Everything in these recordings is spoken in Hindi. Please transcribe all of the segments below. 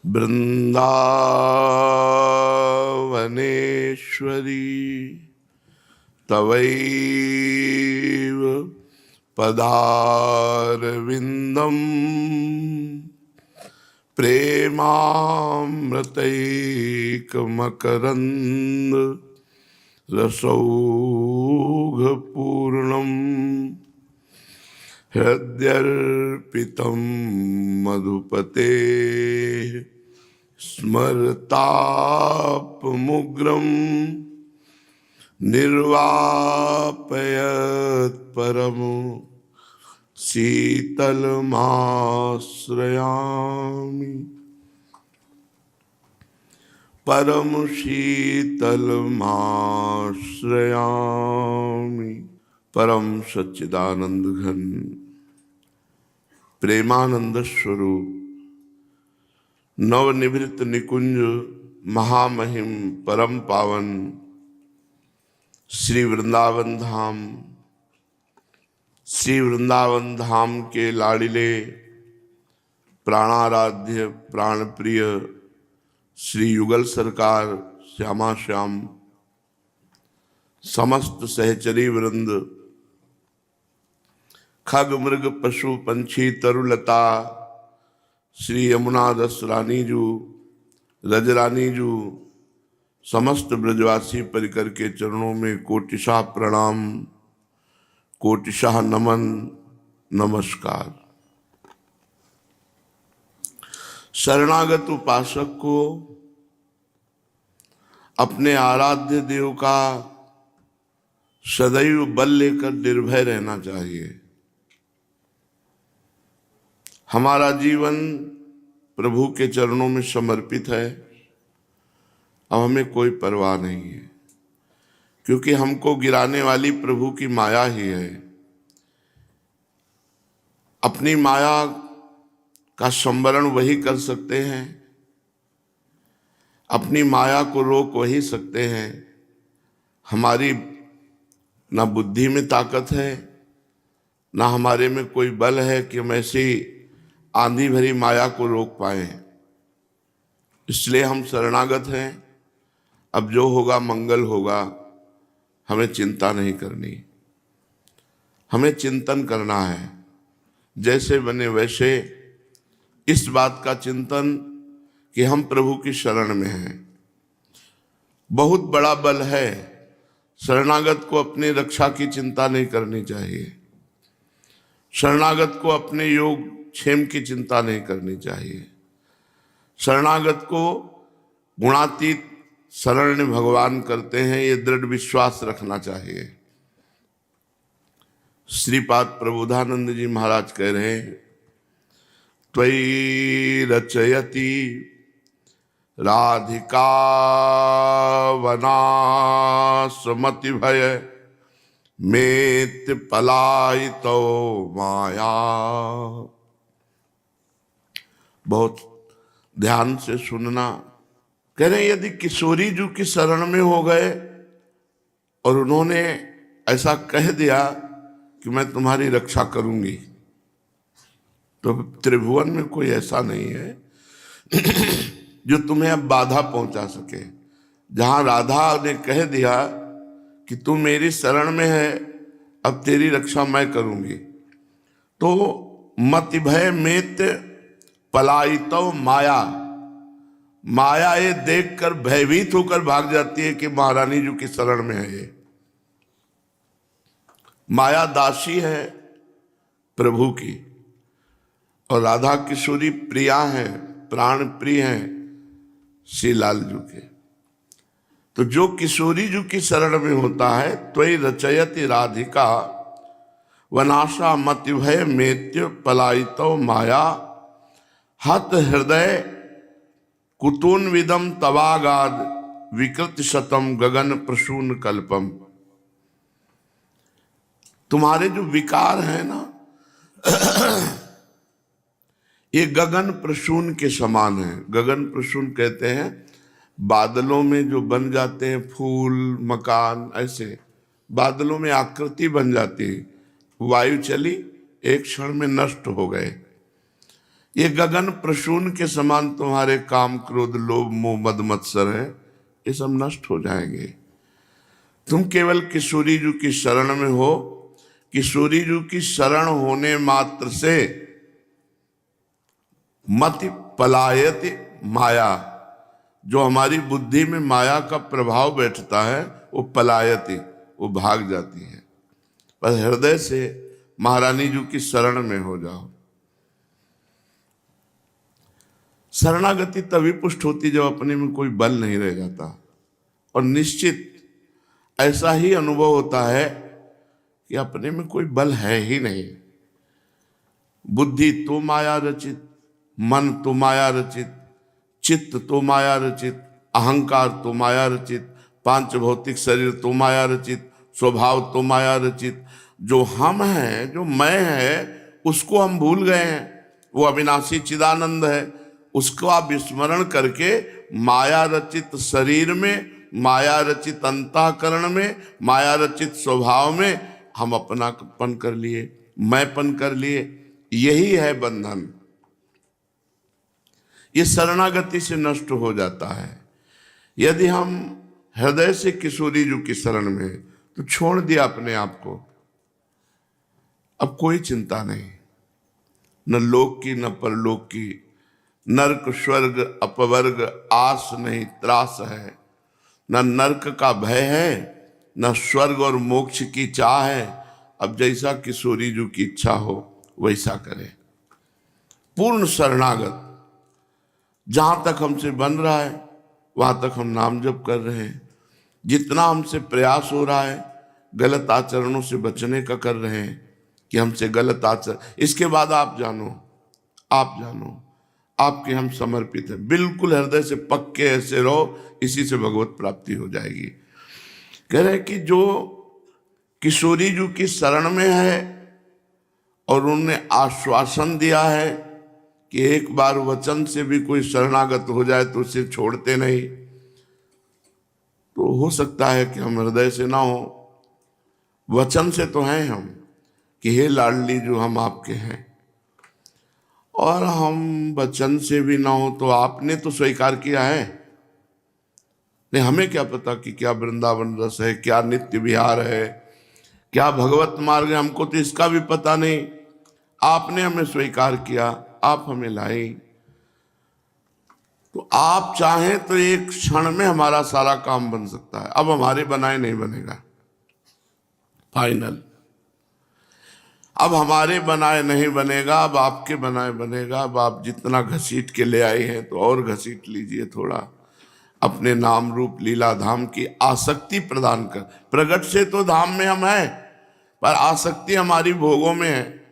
वृंदावनेश्वरी तवैव पदारविंदम प्रेमामृतैकमकरंद रसौघपूर्णम् हृद्यर्पितं मधुपते स्मरतापमुग्रं निर्वापयत् परम शीतलमाश्रयामि परम शीतलमाश्रयामि। परम सच्चिदानंद घन प्रेमानंद स्वरूप नवनिवृत्त निकुंज महामहिम परम पावन श्री वृंदावन धाम के लाडिले प्राणाराध्य प्राण प्रिय श्री युगल सरकार श्यामा श्याम समस्त सहचरी वृंद खग मृग पशु पंछी तरुलता श्री यमुना दस रानी जू रजरानी जू समस्त ब्रजवासी परिकर के चरणों में कोटिशाह प्रणाम कोटिशाह नमन नमस्कार। शरणागत उपासक को अपने आराध्य देव का सदैव बल लेकर निर्भय रहना चाहिए। हमारा जीवन प्रभु के चरणों में समर्पित है। अब हमें कोई परवाह नहीं है, क्योंकि हमको गिराने वाली प्रभु की माया ही है। अपनी माया का संवरण वही कर सकते हैं, अपनी माया को रोक वही सकते हैं। हमारी ना बुद्धि में ताकत है, ना हमारे में कोई बल है कि हम ऐसी आंधी भरी माया को रोक पाए। इसलिए हम शरणागत हैं। अब जो होगा मंगल होगा, हमें चिंता नहीं करनी। हमें चिंतन करना है, जैसे बने वैसे। इस बात का चिंतन कि हम प्रभु की शरण में हैं, बहुत बड़ा बल है। शरणागत को अपनी रक्षा की चिंता नहीं करनी चाहिए। शरणागत को अपने योग क्षेम की चिंता नहीं करनी चाहिए। शरणागत को गुणातीत शरण भगवान करते हैं, ये दृढ़ विश्वास रखना चाहिए। श्रीपाद प्रबोधानंद जी महाराज कह रहे हैं, त्वयि रचयति राधिका वनासमति भय मेत पलायितो माया। बहुत ध्यान से सुनना। कह रहे यदि किशोरी जी की शरण में हो गए और उन्होंने ऐसा कह दिया कि मैं तुम्हारी रक्षा करूंगी, तो त्रिभुवन में कोई ऐसा नहीं है जो तुम्हें अब बाधा पहुंचा सके। जहां राधा ने कह दिया कि तू मेरी शरण में है, अब तेरी रक्षा मैं करूंगी, तो मति भय मेत पलायितो माया। माया ये देखकर भयभीत होकर भाग जाती है कि महारानी जी की शरण में है। ये माया दासी है प्रभु की, और राधा किशोरी प्रिया है, प्राण प्रिय है श्री लाल जी के। तो जो किशोरी जी की शरण में होता है, त्वयि रचयति राधिका वनाशा मति भय मेत्य पलायितो माया हत हृदय कुतून विदम तवागाद विकृत शतम गगन प्रसून कल्पम। तुम्हारे जो विकार है ना, ये गगन प्रसून के समान है। गगन प्रसून कहते हैं बादलों में जो बन जाते हैं फूल मकान, ऐसे बादलों में आकृति बन जाती है, वायु चली एक क्षण में नष्ट हो गए। ये गगन प्रसून के समान तुम्हारे काम क्रोध लोभ मोह मद मत्सर है, ये सब नष्ट हो जाएंगे। तुम केवल किशोरी जी की शरण में हो। किशोरी जी की शरण होने मात्र से मति पलायति माया, जो हमारी बुद्धि में माया का प्रभाव बैठता है वो पलायति, वो भाग जाती है। पर हृदय से महारानी जी की शरण में हो जाओ। शरणागति तभी पुष्ट होती जब अपने में कोई बल नहीं रह जाता। और निश्चित ऐसा ही अनुभव होता है कि अपने में कोई बल है ही नहीं। बुद्धि तो माया रचित, मन तो माया रचित, चित्त तो माया रचित, अहंकार तो माया रचित, पांच भौतिक शरीर तो माया रचित, स्वभाव तो माया रचित। जो हम हैं, जो मैं है, उसको हम भूल गए हैं। वो अविनाशी चिदानंद है, उसको आप विस्मरण करके माया रचित शरीर में, माया रचित अंतःकरण में, माया रचित स्वभाव में हम अपनापन कर लिए, मैंपन कर लिए। यही है बंधन। ये शरणागति से नष्ट हो जाता है। यदि हम हृदय से किशोरी जी की शरण में तो छोड़ दिया अपने आप को, अब कोई चिंता नहीं, न लोक की न परलोक की, नरक स्वर्ग अपवर्ग आस नहीं त्रास है। न नरक का भय है, न स्वर्ग और मोक्ष की चाह है। अब जैसा किशोरी जी की इच्छा हो वैसा करें। पूर्ण शरणागत। जहां तक हमसे बन रहा है वहां तक हम नाम जप कर रहे हैं। जितना हमसे प्रयास हो रहा है गलत आचरणों से बचने का कर रहे हैं कि हमसे गलत आचरण, इसके बाद आप जानो आपके हम समर्पित हैं। बिल्कुल हृदय से पक्के ऐसे रहो, इसी से भगवत प्राप्ति हो जाएगी। कह रहे कि जो किशोरी जी की शरण में है और उन्होंने आश्वासन दिया है कि एक बार वचन से भी कोई शरणागत हो जाए तो उसे छोड़ते नहीं, तो हो सकता है कि हम हृदय से ना हो, वचन से तो हैं हम कि हे लाडली जो हम आपके हैं। और हम वचन से भी ना हो तो आपने तो स्वीकार किया है। नहीं, हमें क्या पता कि क्या वृंदावन रस है, क्या नित्य विहार है, क्या भगवत मार्ग है, हमको तो इसका भी पता नहीं। आपने हमें स्वीकार किया, आप हमें लाए, तो आप चाहें तो एक क्षण में हमारा सारा काम बन सकता है। अब हमारे बनाए नहीं बनेगा, फाइनल। अब हमारे बनाए नहीं बनेगा, अब आपके बनाए बनेगा। अब आप जितना घसीट के ले आए हैं तो और घसीट लीजिए थोड़ा। अपने नाम रूप लीला धाम की आसक्ति प्रदान कर। प्रगट से तो धाम में हम हैं, पर आसक्ति हमारी भोगों में है,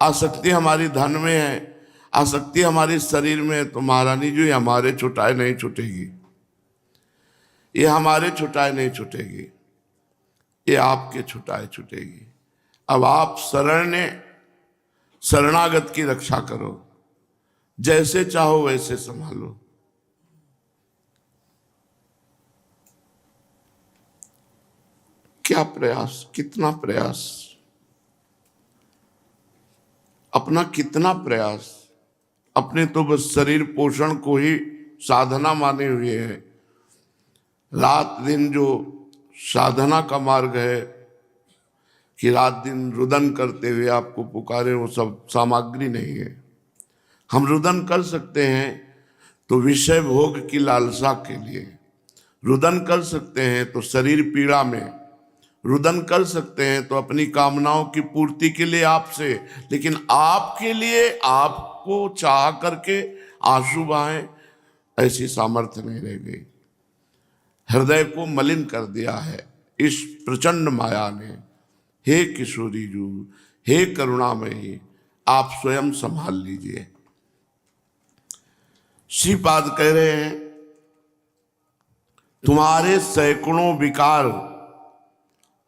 आसक्ति हमारी धन में है, आसक्ति हमारे शरीर में है। तो महारानी जी हमारे छुटाए नहीं छूटेगी, ये हमारे छुटाए नहीं छूटेगी, ये आपके छुटाए छूटेगी। अब आप शरणागत की रक्षा करो, जैसे चाहो वैसे संभालो। क्या प्रयास, कितना प्रयास, अपना कितना प्रयास। अपने तो बस शरीर पोषण को ही साधना माने हुए हैं। रात दिन जो साधना का मार्ग है कि रात दिन रुदन करते हुए आपको पुकारे, वो सब सामग्री नहीं है। हम रुदन कर सकते हैं तो विषय भोग की लालसा के लिए, रुदन कर सकते हैं तो शरीर पीड़ा में, रुदन कर सकते हैं तो अपनी कामनाओं की पूर्ति के लिए आपसे, लेकिन आपके लिए आपको चाह करके आंसू बहाएं, ऐसी सामर्थ्य नहीं रह गई। हृदय को मलिन कर दिया है इस प्रचंड माया ने। हे किशोरी जू, हे करुणामयी, आप स्वयं संभाल लीजिए। श्रीपाद कह रहे हैं तुम्हारे सैकड़ों विकार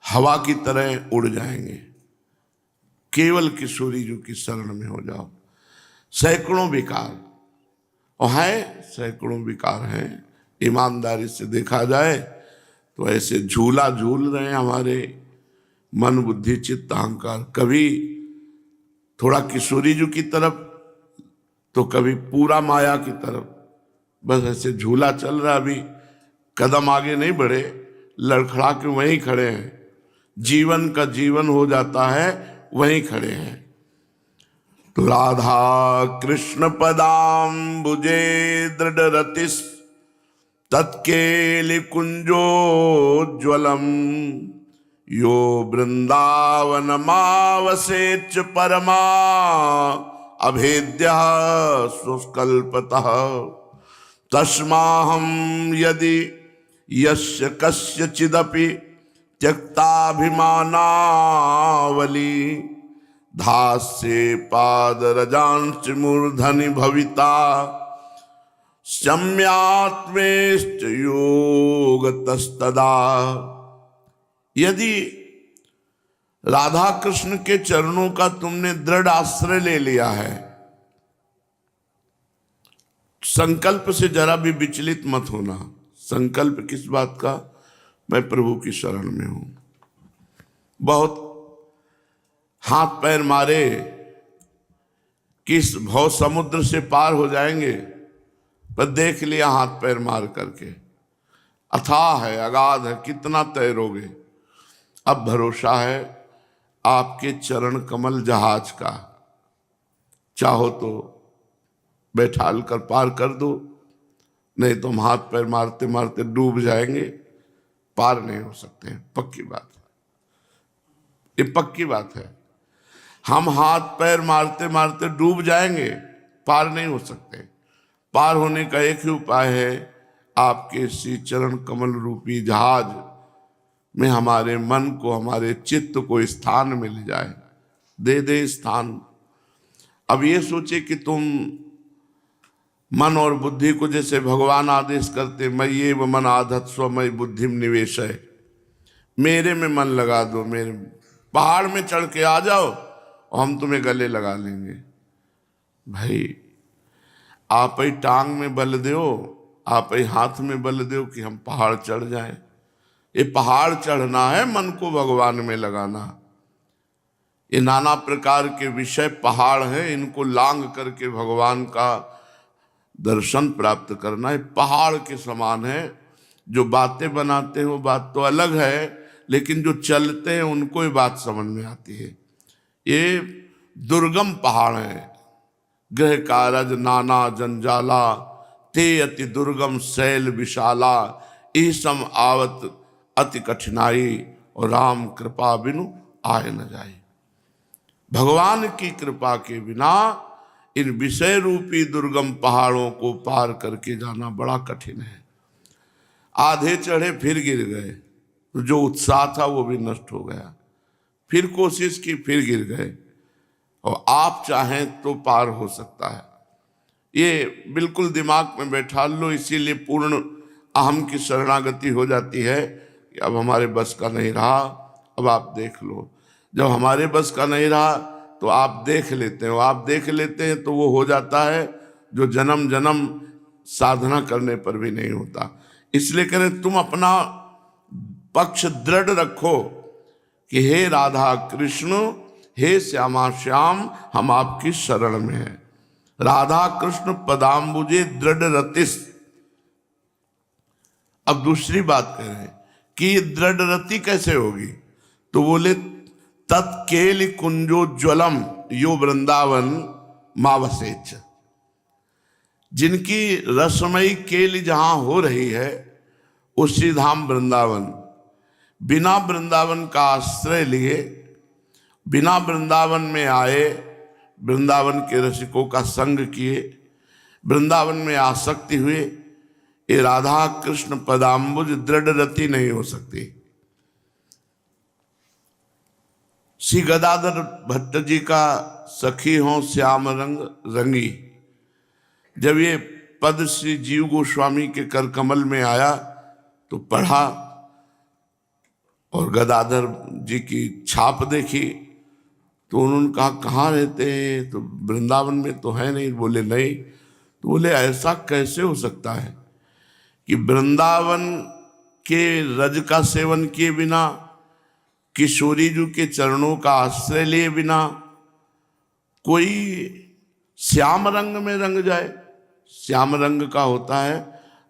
हवा की तरह उड़ जाएंगे, केवल किशोरी जी की शरण में हो जाओ। सैकड़ों विकार, और है सैकड़ों विकार हैं। ईमानदारी से देखा जाए तो ऐसे झूला झूल रहे हैं हमारे मन बुद्धि चित्त अहंकार। कभी थोड़ा किशोरी जी की तरफ तो कभी पूरा माया की तरफ, बस ऐसे झूला चल रहा, अभी कदम आगे नहीं बढ़े, लड़खड़ा के वहीं खड़े हैं। जीवन का जीवन हो जाता है, वहीं खड़े हैं। तो राधा कृष्ण पदाम्बुजे दृढ़ रतिस तत्केलि कुंजोज्वलम यो वृंदावन मावसेच परमा अभेद्य सुकल्पतः तस्माहं यदि यस्य कस्यचिदपि त्यक्ताभिमानावली धास्ये पादरजांश्च मूर्धनि भविता सम्यात्मेश्च योगतस्तदा। यदि राधा कृष्ण के चरणों का तुमने दृढ़ आश्रय ले लिया है, संकल्प से जरा भी विचलित मत होना। संकल्प किस बात का? मैं प्रभु की शरण में हूं। बहुत हाथ पैर मारे कि इस भव समुद्र से पार हो जाएंगे, पर देख लिया हाथ पैर मार करके अथाह है, अगाध है, कितना तैरोगे। अब भरोसा है आपके चरण कमल जहाज का, चाहो तो बैठाल कर पार कर दो, नहीं तो हम हाथ पैर मारते मारते डूब जाएंगे, पार नहीं हो सकते हैं। पक्की बात है, ये पक्की बात है। हम हाथ पैर मारते मारते डूब जाएंगे, पार नहीं हो सकते। पार होने का एक ही उपाय है, आपके श्री चरण कमल रूपी जहाज में हमारे मन को, हमारे चित्त को स्थान मिल जाए। दे दे स्थान। अब ये सोचे कि तुम मन और बुद्धि को जैसे भगवान आदेश करते, मैं ये व मन आधत स्वमय बुद्धि निवेश है, मेरे में मन लगा दो, मेरे पहाड़ में चढ़ के आ जाओ और हम तुम्हें गले लगा लेंगे। भाई आप ही टांग में बल दो, आप ही हाथ में बल दो कि हम पहाड़ चढ़ जाएं। ये पहाड़ चढ़ना है, मन को भगवान में लगाना। ये नाना प्रकार के विषय पहाड़ है, इनको लांग करके भगवान का दर्शन प्राप्त करना है। पहाड़ के समान है। जो बातें बनाते हैं वो बात तो अलग है, लेकिन जो चलते हैं उनको ये बात समझ में आती है। ये दुर्गम पहाड़ है। गृह कारज नाना जंजाला ते अति दुर्गम शैल विशाला ईसम आवत अति कठिनाई और राम कृपा बिनु आए न जाए। भगवान की कृपा के बिना इन विषय रूपी दुर्गम पहाड़ों को पार करके जाना बड़ा कठिन है। आधे चढ़े फिर गिर गए, तो जो उत्साह था वो भी नष्ट हो गया। फिर कोशिश की, फिर गिर गए। और आप चाहें तो पार हो सकता है। ये बिल्कुल दिमाग में बैठा लो। इसीलिए पूर्ण अहम की शरणागति हो जाती है कि अब हमारे बस का नहीं रहा, अब आप देख लो। जब हमारे बस का नहीं रहा तो आप देख लेते हो। आप देख लेते हैं तो वो हो जाता है जो जन्म जन्म साधना करने पर भी नहीं होता। इसलिए करें, तुम अपना पक्ष दृढ़ रखो कि हे राधा कृष्ण, हे श्यामा श्याम, हम आपकी शरण में हैं। राधा कृष्ण पदाम्बुजे दृढ़ रतिस। अब दूसरी बात करें कि ये दृढ़ रति कैसे होगी, तो बोले तत्केलि कुंजोज्वलम यो वृंदावन मावसेच। जिनकी रसमयी केली जहां हो रही है उसी धाम वृंदावन, बिना वृंदावन का आश्रय लिए, बिना वृंदावन में आए, वृंदावन के रसिकों का संग किए, वृंदावन में आसक्ति हुए, ये राधा कृष्ण पदाम्बुज दृढ़ रति नहीं हो सकती। श्री गदाधर भट्ट जी का सखी हो श्याम रंग रंगी, जब ये पद श्री जीव गोस्वामी के कर कमल में आया तो पढ़ा और गदाधर जी की छाप देखी तो उन्होंने कहा कहाँ रहते हैं, तो वृंदावन में तो है नहीं। बोले नहीं। तो बोले ऐसा कैसे हो सकता है कि वृंदावन के रज का सेवन किए बिना, किशोरी जी के चरणों का आश्रय लिए बिना, कोई श्याम रंग में रंग जाए। श्याम रंग का होता है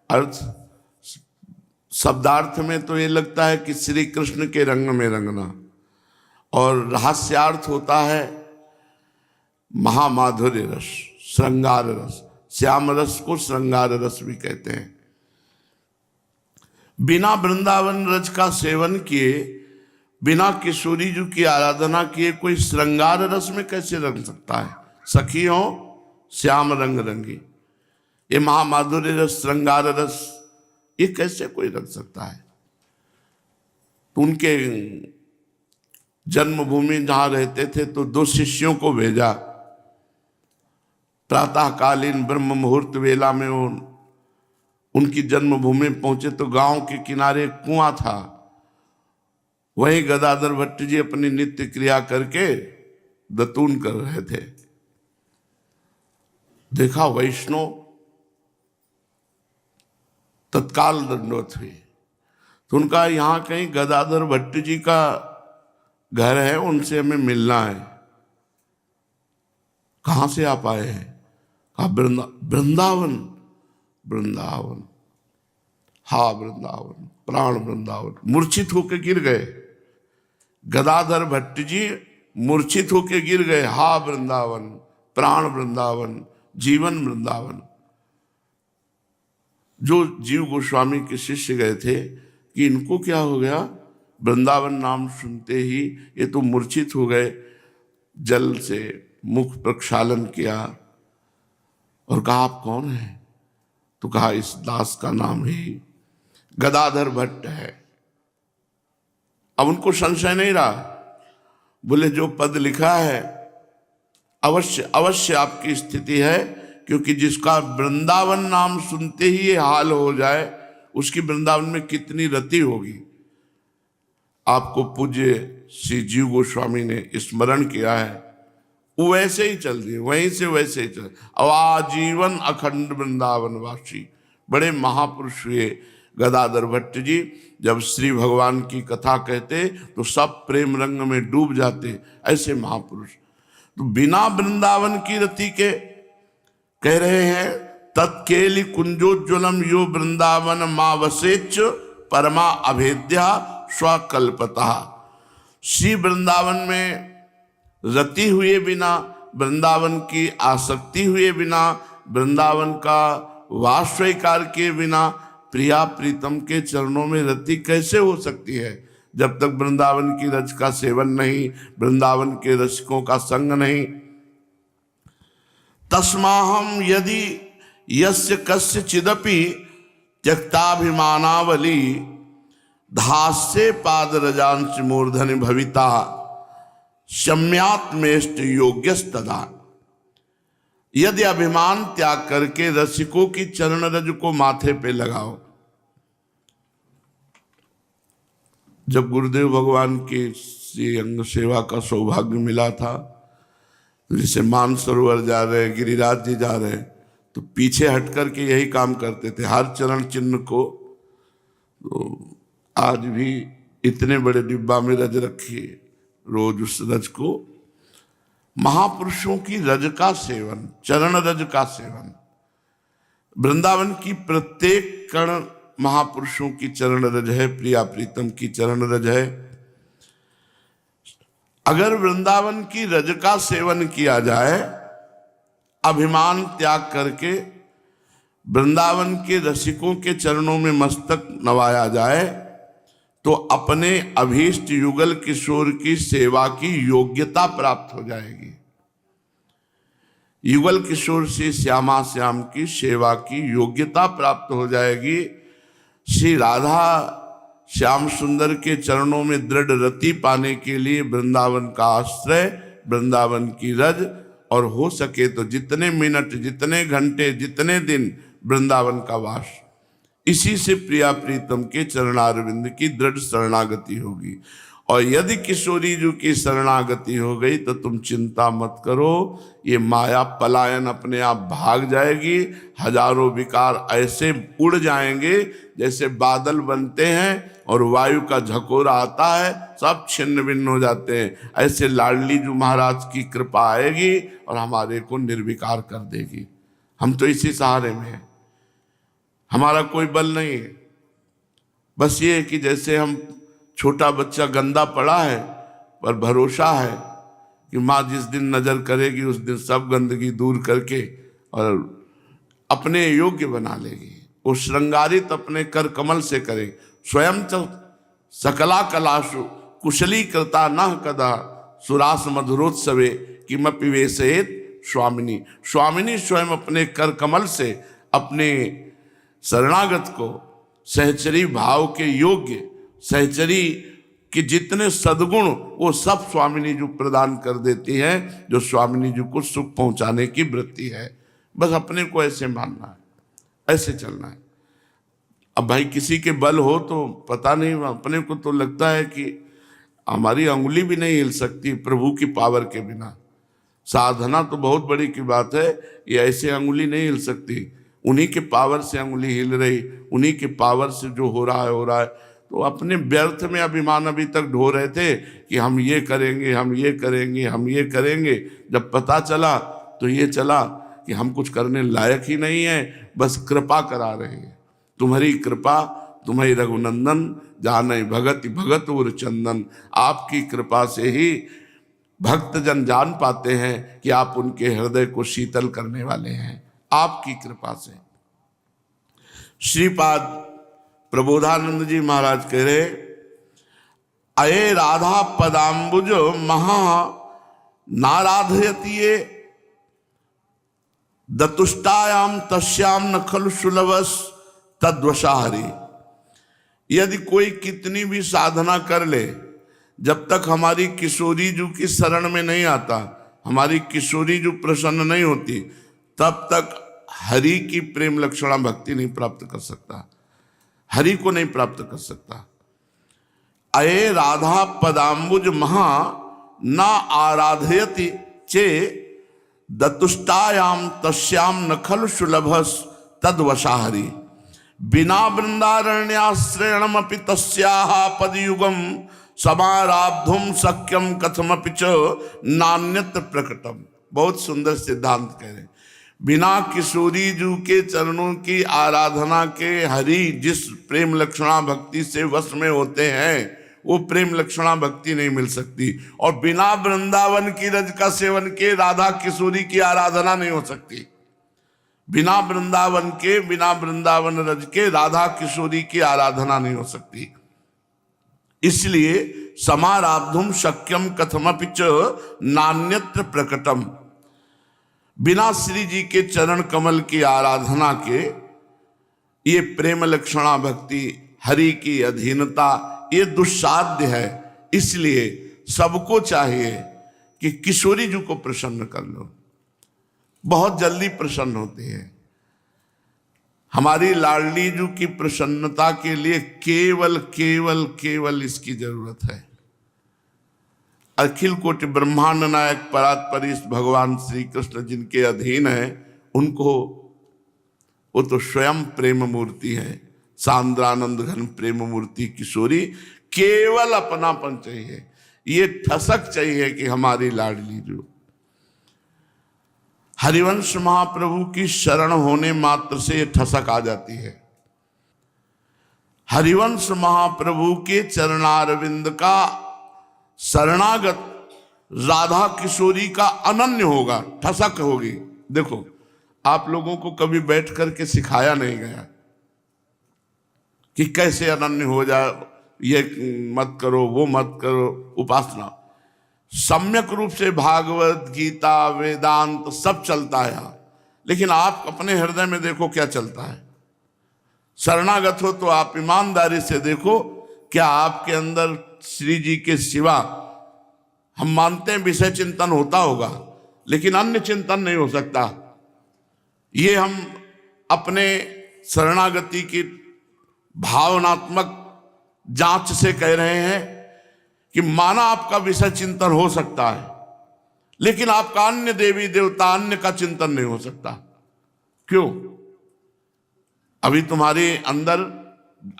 अर्थ, शब्दार्थ में तो ये लगता है कि श्री कृष्ण के रंग में रंगना, और रहस्यार्थ होता है महामाधुर्य रस, श्रृंगार रस। श्याम रस को श्रृंगार रस भी कहते हैं। बिना वृंदावन रज का सेवन किए, बिना किशोरी जी की आराधना किए कोई श्रृंगार रस में कैसे रंग सकता है? सखी हो श्याम रंग रंगी, ये महामाधुर्य रस, श्रृंगार रस, ये कैसे कोई रख सकता है? तो उनके जन्मभूमि जहां रहते थे तो 2 शिष्यों को भेजा। प्रातःकालीन ब्रह्म मुहूर्त वेला में उनकी जन्मभूमि पहुंचे तो गांव के किनारे कुआं था, वहीं गदाधर भट्ट जी अपनी नित्य क्रिया करके दतून कर रहे थे। देखा वैष्णव, तत्काल दंडवत हुई। तो उनका यहाँ कहीं गदाधर भट्ट जी का घर है, उनसे हमें मिलना है। कहां से आप आए हैं? कहा वृंदावन। वृंदावन, हा वृंदावन, प्राण वृंदावन। मूर्छित होकर गिर गए गदाधर भट्ट जी, मूर्छित होकर गिर गए। हा वृंदावन, प्राण वृंदावन, जीवन वृंदावन। जो जीव गोस्वामी के शिष्य गए थे कि इनको क्या हो गया, वृंदावन नाम सुनते ही ये तो मूर्छित हो गए। जल से मुख प्रक्षालन किया और कहा आप कौन हैं? तो कहा इस दास का नाम ही गदाधर भट्ट है। अब उनको संशय नहीं रहा, बोले जो पद लिखा है अवश्य अवश्य आपकी स्थिति है, क्योंकि जिसका वृंदावन नाम सुनते ही ये हाल हो जाए, उसकी वृंदावन में कितनी रति होगी। आपको पूज्य श्री जीव गोस्वामी ने स्मरण किया है, वो वैसे ही चल दिए, वहीं से वैसे ही चल। अब आजीवन अखंड वृंदावन वासी बड़े महापुरुष हुए गदाधर भट्ट जी। जब श्री भगवान की कथा कहते तो सब प्रेम रंग में डूब जाते, ऐसे महापुरुष। तो बिना वृंदावन की रति के कह रहे हैं, तत्केलि कुंजोज्वलम यो वृंदावन मावसेच परमा अभेद्या स्वकल्पता। श्री वृंदावन में रति हुए बिना, वृंदावन की आसक्ति हुए बिना, वृंदावन का वास स्वीकार किए बिना प्रिया प्रीतम के चरणों में रति कैसे हो सकती है? जब तक वृंदावन की रज का सेवन नहीं, वृंदावन के रसिकों का संग नहीं। तस्माहम यदि यस्य कस्य चिदपि त्यक्ताभिमानावली धास्य पादरजांश मूर्धनि भविता शम्यात्मेष्ट योग्यस्तदा। यदि अभिमान त्याग करके रसिकों की चरण रज को माथे पे लगाओ। जब गुरुदेव भगवान की श्री अंग सेवा का सौभाग्य मिला था, जैसे मानसरोवर जा रहे, गिरिराज जी जा रहे, तो पीछे हट करके यही काम करते थे, हर चरण चिन्ह को। तो आज भी इतने बड़े डिब्बा में रज रखिए, रोज उस रज को, महापुरुषों की रज का सेवन, चरण रज का सेवन। वृंदावन की प्रत्येक कण महापुरुषों की चरण रज है, प्रिया प्रीतम की चरण रज है। अगर वृंदावन की रज का सेवन किया जाए, अभिमान त्याग करके वृंदावन के रसिकों के चरणों में मस्तक नवाया जाए, तो अपने अभीष्ट युगल किशोर की सेवा की योग्यता प्राप्त हो जाएगी। युगल किशोर से श्यामा श्याम की सेवा की योग्यता प्राप्त हो जाएगी। श्री राधा श्याम सुंदर के चरणों में दृढ़ रति पाने के लिए वृंदावन का आश्रय, वृंदावन की रज, और हो सके तो जितने मिनट, जितने घंटे, जितने दिन वृंदावन का वास, इसी से प्रिया प्रीतम के चरणारविंद की दृढ़ शरणागति होगी। और यदि किशोरी जी की शरणागति हो गई तो तुम चिंता मत करो, ये माया पलायन अपने आप भाग जाएगी। हजारों विकार ऐसे उड़ जाएंगे जैसे बादल बनते हैं और वायु का झकोरा आता है, सब छिन्न भिन्न हो जाते हैं। ऐसे लाडली जी महाराज की कृपा आएगी और हमारे को निर्विकार कर देगी। हम तो इसी सहारे में हैं, हमारा कोई बल नहीं है। बस ये है कि जैसे हम छोटा बच्चा गंदा पड़ा है पर भरोसा है कि माँ जिस दिन नजर करेगी उस दिन सब गंदगी दूर करके और अपने योग्य बना लेगी। वो श्रृंगारित अपने कर कमल से करे, स्वयं च सकला कलाशु कुशली कृता न कदा सुरास मधुरोत्सवे किमपि वेशयेत स्वामिनी। स्वामिनी स्वयं अपने कर कमल से अपने शरणागत को सहचरी भाव के योग्य, सहचरी के जितने सद्गुण वो सब स्वामिनी जी प्रदान कर देती है, जो स्वामिनी जी को सुख पहुंचाने की वृत्ति है। बस अपने को ऐसे मानना है, ऐसे चलना है। अब भाई किसी के बल हो तो पता नहीं, अपने को तो लगता है कि हमारी अंगुली भी नहीं हिल सकती प्रभु की पावर के बिना। साधना तो बहुत बड़ी की बात है, ये ऐसे अंगुली नहीं हिल सकती, उन्हीं के पावर से अंगुली हिल रही, उन्हीं के पावर से जो हो रहा है। तो अपने व्यर्थ में अभिमान अभी तक ढो रहे थे कि हम ये करेंगे, हम ये करेंगे, हम ये करेंगे। जब पता चला तो ये चला कि हम कुछ करने लायक ही नहीं है, बस कृपा करा रहे हैं। तुम्हारी कृपा, तुम्हारी रघुनंदन, जाने भगत भगत और चंदन। आपकी कृपा से ही भक्तजन जान पाते हैं कि आप उनके हृदय को शीतल करने वाले हैं, आपकी कृपा से। श्रीपाद प्रबोधानंद जी महाराज कह रहे, अये राधा पदाम्बुज महा नाराधयति ये दतुष्टायाम तस्याम न खलु सुलभस तद्वशा हरि। यदि कोई कितनी भी साधना कर ले, जब तक हमारी किशोरी जी की शरण में नहीं आता, हमारी किशोरी जी प्रसन्न नहीं होती, तब तक हरि की प्रेम लक्षणा भक्ति नहीं प्राप्त कर सकता, हरि को नहीं प्राप्त कर सकता। अये राधा पदाम्बुज महा न आराधयति चे दतुष्टायाम तस्याम न खलु सुलभस तद्वशा हरि। बिना वृंदारण्याश्रयणमपि तस्याः पदयुगम समाराब्धुम शक्यम कथमपि च नान्यत्र प्रकटम। बहुत सुंदर सिद्धांत कह रहे हैं। बिना किशोरी जी के चरणों की आराधना के हरि जिस प्रेम लक्षणा भक्ति से वश में होते हैं, वो प्रेम लक्षणा भक्ति नहीं मिल सकती। और बिना वृंदावन की रज का सेवन के राधा किशोरी की आराधना नहीं हो सकती। बिना वृंदावन के, बिना वृंदावन रज के राधा किशोरी की आराधना नहीं हो सकती। इसलिए समाराब्धुम शक्यम कथमपि च नान्यत्र प्रकटम। बिना श्री जी के चरण कमल की आराधना के ये प्रेम लक्षणा भक्ति, हरि की अधीनता, ये दुस्साध्य है। इसलिए सबको चाहिए कि किशोरी जी को प्रसन्न कर लो, बहुत जल्दी प्रसन्न होती है। हमारी लाडली जी की प्रसन्नता के लिए केवल केवल केवल इसकी जरूरत है। अखिल कोटि ब्रह्मांड नायक परात्परीश भगवान श्री कृष्ण जिनके अधीन है, उनको, वो तो स्वयं प्रेम मूर्ति है, सांद्रानंद घन प्रेम मूर्ति किशोरी। केवल अपनापन चाहिए, ये ठसक चाहिए कि हमारी लाडली जो। हरिवंश महाप्रभु की शरण होने मात्र से ये ठसक आ जाती है। हरिवंश महाप्रभु के चरणारविंद का शरणागत राधा किशोरी का अनन्य होगा, ठसक होगी। देखो, आप लोगों को कभी बैठ करके सिखाया नहीं गया कि कैसे अनन्य हो जाए, ये मत करो, वो मत करो। उपासना सम्यक रूप से भागवत गीता वेदांत सब चलता है यहाँ, लेकिन आप अपने हृदय में देखो क्या चलता है। शरणागत हो तो आप ईमानदारी से देखो, क्या आपके अंदर श्री जी के सिवा, हम मानते हैं विषय चिंतन होता होगा, लेकिन अन्य चिंतन नहीं हो सकता। ये हम अपने शरणागति की भावनात्मक जांच से कह रहे हैं कि माना आपका विषय चिंतन हो सकता है, लेकिन आपका अन्य देवी देवता अन्य का चिंतन नहीं हो सकता। क्यों? अभी तुम्हारे अंदर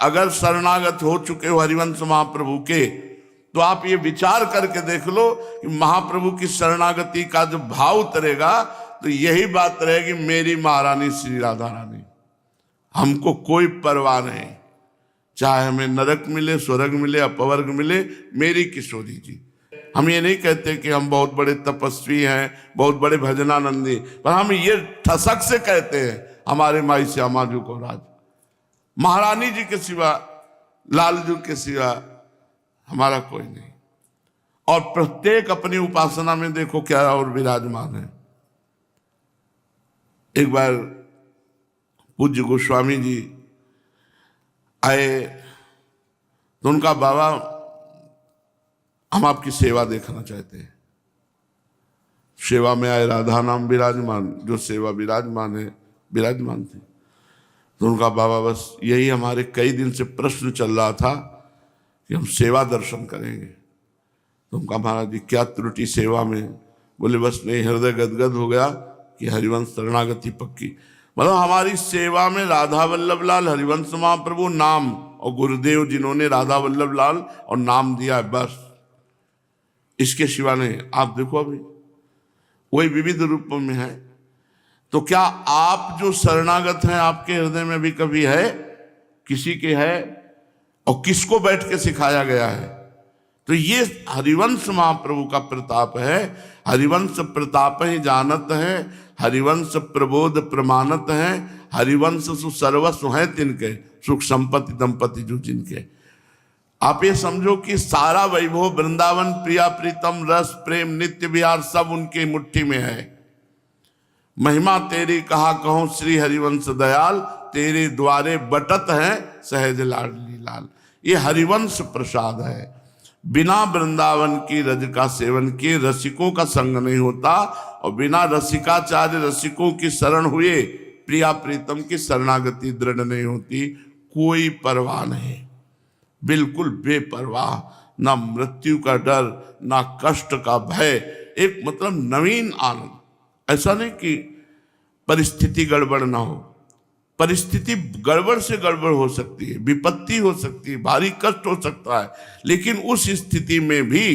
अगर शरणागत हो चुके हो हरिवंश महाप्रभु के, तो आप ये विचार करके देख लो कि महाप्रभु की शरणागति का जो भाव उतरेगा तो यही बात रहेगी, मेरी महारानी श्री राधा रानी, हमको कोई परवाह नहीं, चाहे हमें नरक मिले, स्वर्ग मिले, अपवर्ग मिले, मेरी किशोरी जी। हम ये नहीं कहते कि हम बहुत बड़े तपस्वी हैं, बहुत बड़े भजनानंदी, पर हम ये ठसक से कहते हैं, हमारे माई श्यामा जी को राज, महारानी जी के सिवा, लालजू के सिवा हमारा कोई नहीं। और प्रत्येक अपनी उपासना में देखो क्या और विराजमान है। एक बार पूज्य गोस्वामी जी आए तो उनका, बाबा हम आपकी सेवा देखना चाहते हैं। सेवा में आए, राधा नाम विराजमान, जो सेवा विराजमान है विराजमान थे। तो उनका, बाबा बस यही हमारे कई दिन से प्रश्न चल रहा था कि हम सेवा दर्शन करेंगे। तो उनका, महाराज जी क्या त्रुटि सेवा में? बोले बस नहीं, हृदय गदगद हो गया कि हरिवंश शरणागति पक्की। मतलब हमारी सेवा में राधा वल्लभ लाल, हरिवंश महाप्रभु, नाम और गुरुदेव जिन्होंने राधा वल्लभ लाल और नाम दिया है, बस इसके सिवा नहीं। आप देखो अभी वही विविध रूपों में है। तो क्या आप जो शरणागत हैं, आपके हृदय में भी कभी है? किसी के है? और किसको बैठ के सिखाया गया है? तो ये हरिवंश महाप्रभु का प्रताप है। हरिवंश प्रताप ही जानत है, हरिवंश प्रबोध प्रमाणत है, हरिवंश सर्वस्व है तिनके, सुख संपत्ति दंपति जो जिनके। आप ये समझो कि सारा वैभव वृंदावन, प्रिया प्रीतम, रस प्रेम नित्य विहार सब उनकी मुट्ठी में है। महिमा तेरी कहा कहूं श्री हरिवंश दयाल, तेरे द्वारे बटत है सहज लाडली लाल। ये हरिवंश प्रसाद है। बिना वृंदावन की रज का सेवन किए रसिकों का संग नहीं होता, और बिना रसिकाचार्य रसिकों की शरण हुए प्रिया प्रीतम की शरणागति दृढ़ नहीं होती। कोई परवाह नहीं, बिल्कुल बेपरवाह, ना मृत्यु का डर, ना कष्ट का भय, एक मतलब नवीन आनंद। ऐसा नहीं कि परिस्थिति गड़बड़ ना हो, परिस्थिति गड़बड़ से गड़बड़ हो सकती है, विपत्ति हो सकती है, भारी कष्ट हो सकता है, लेकिन उस स्थिति में भी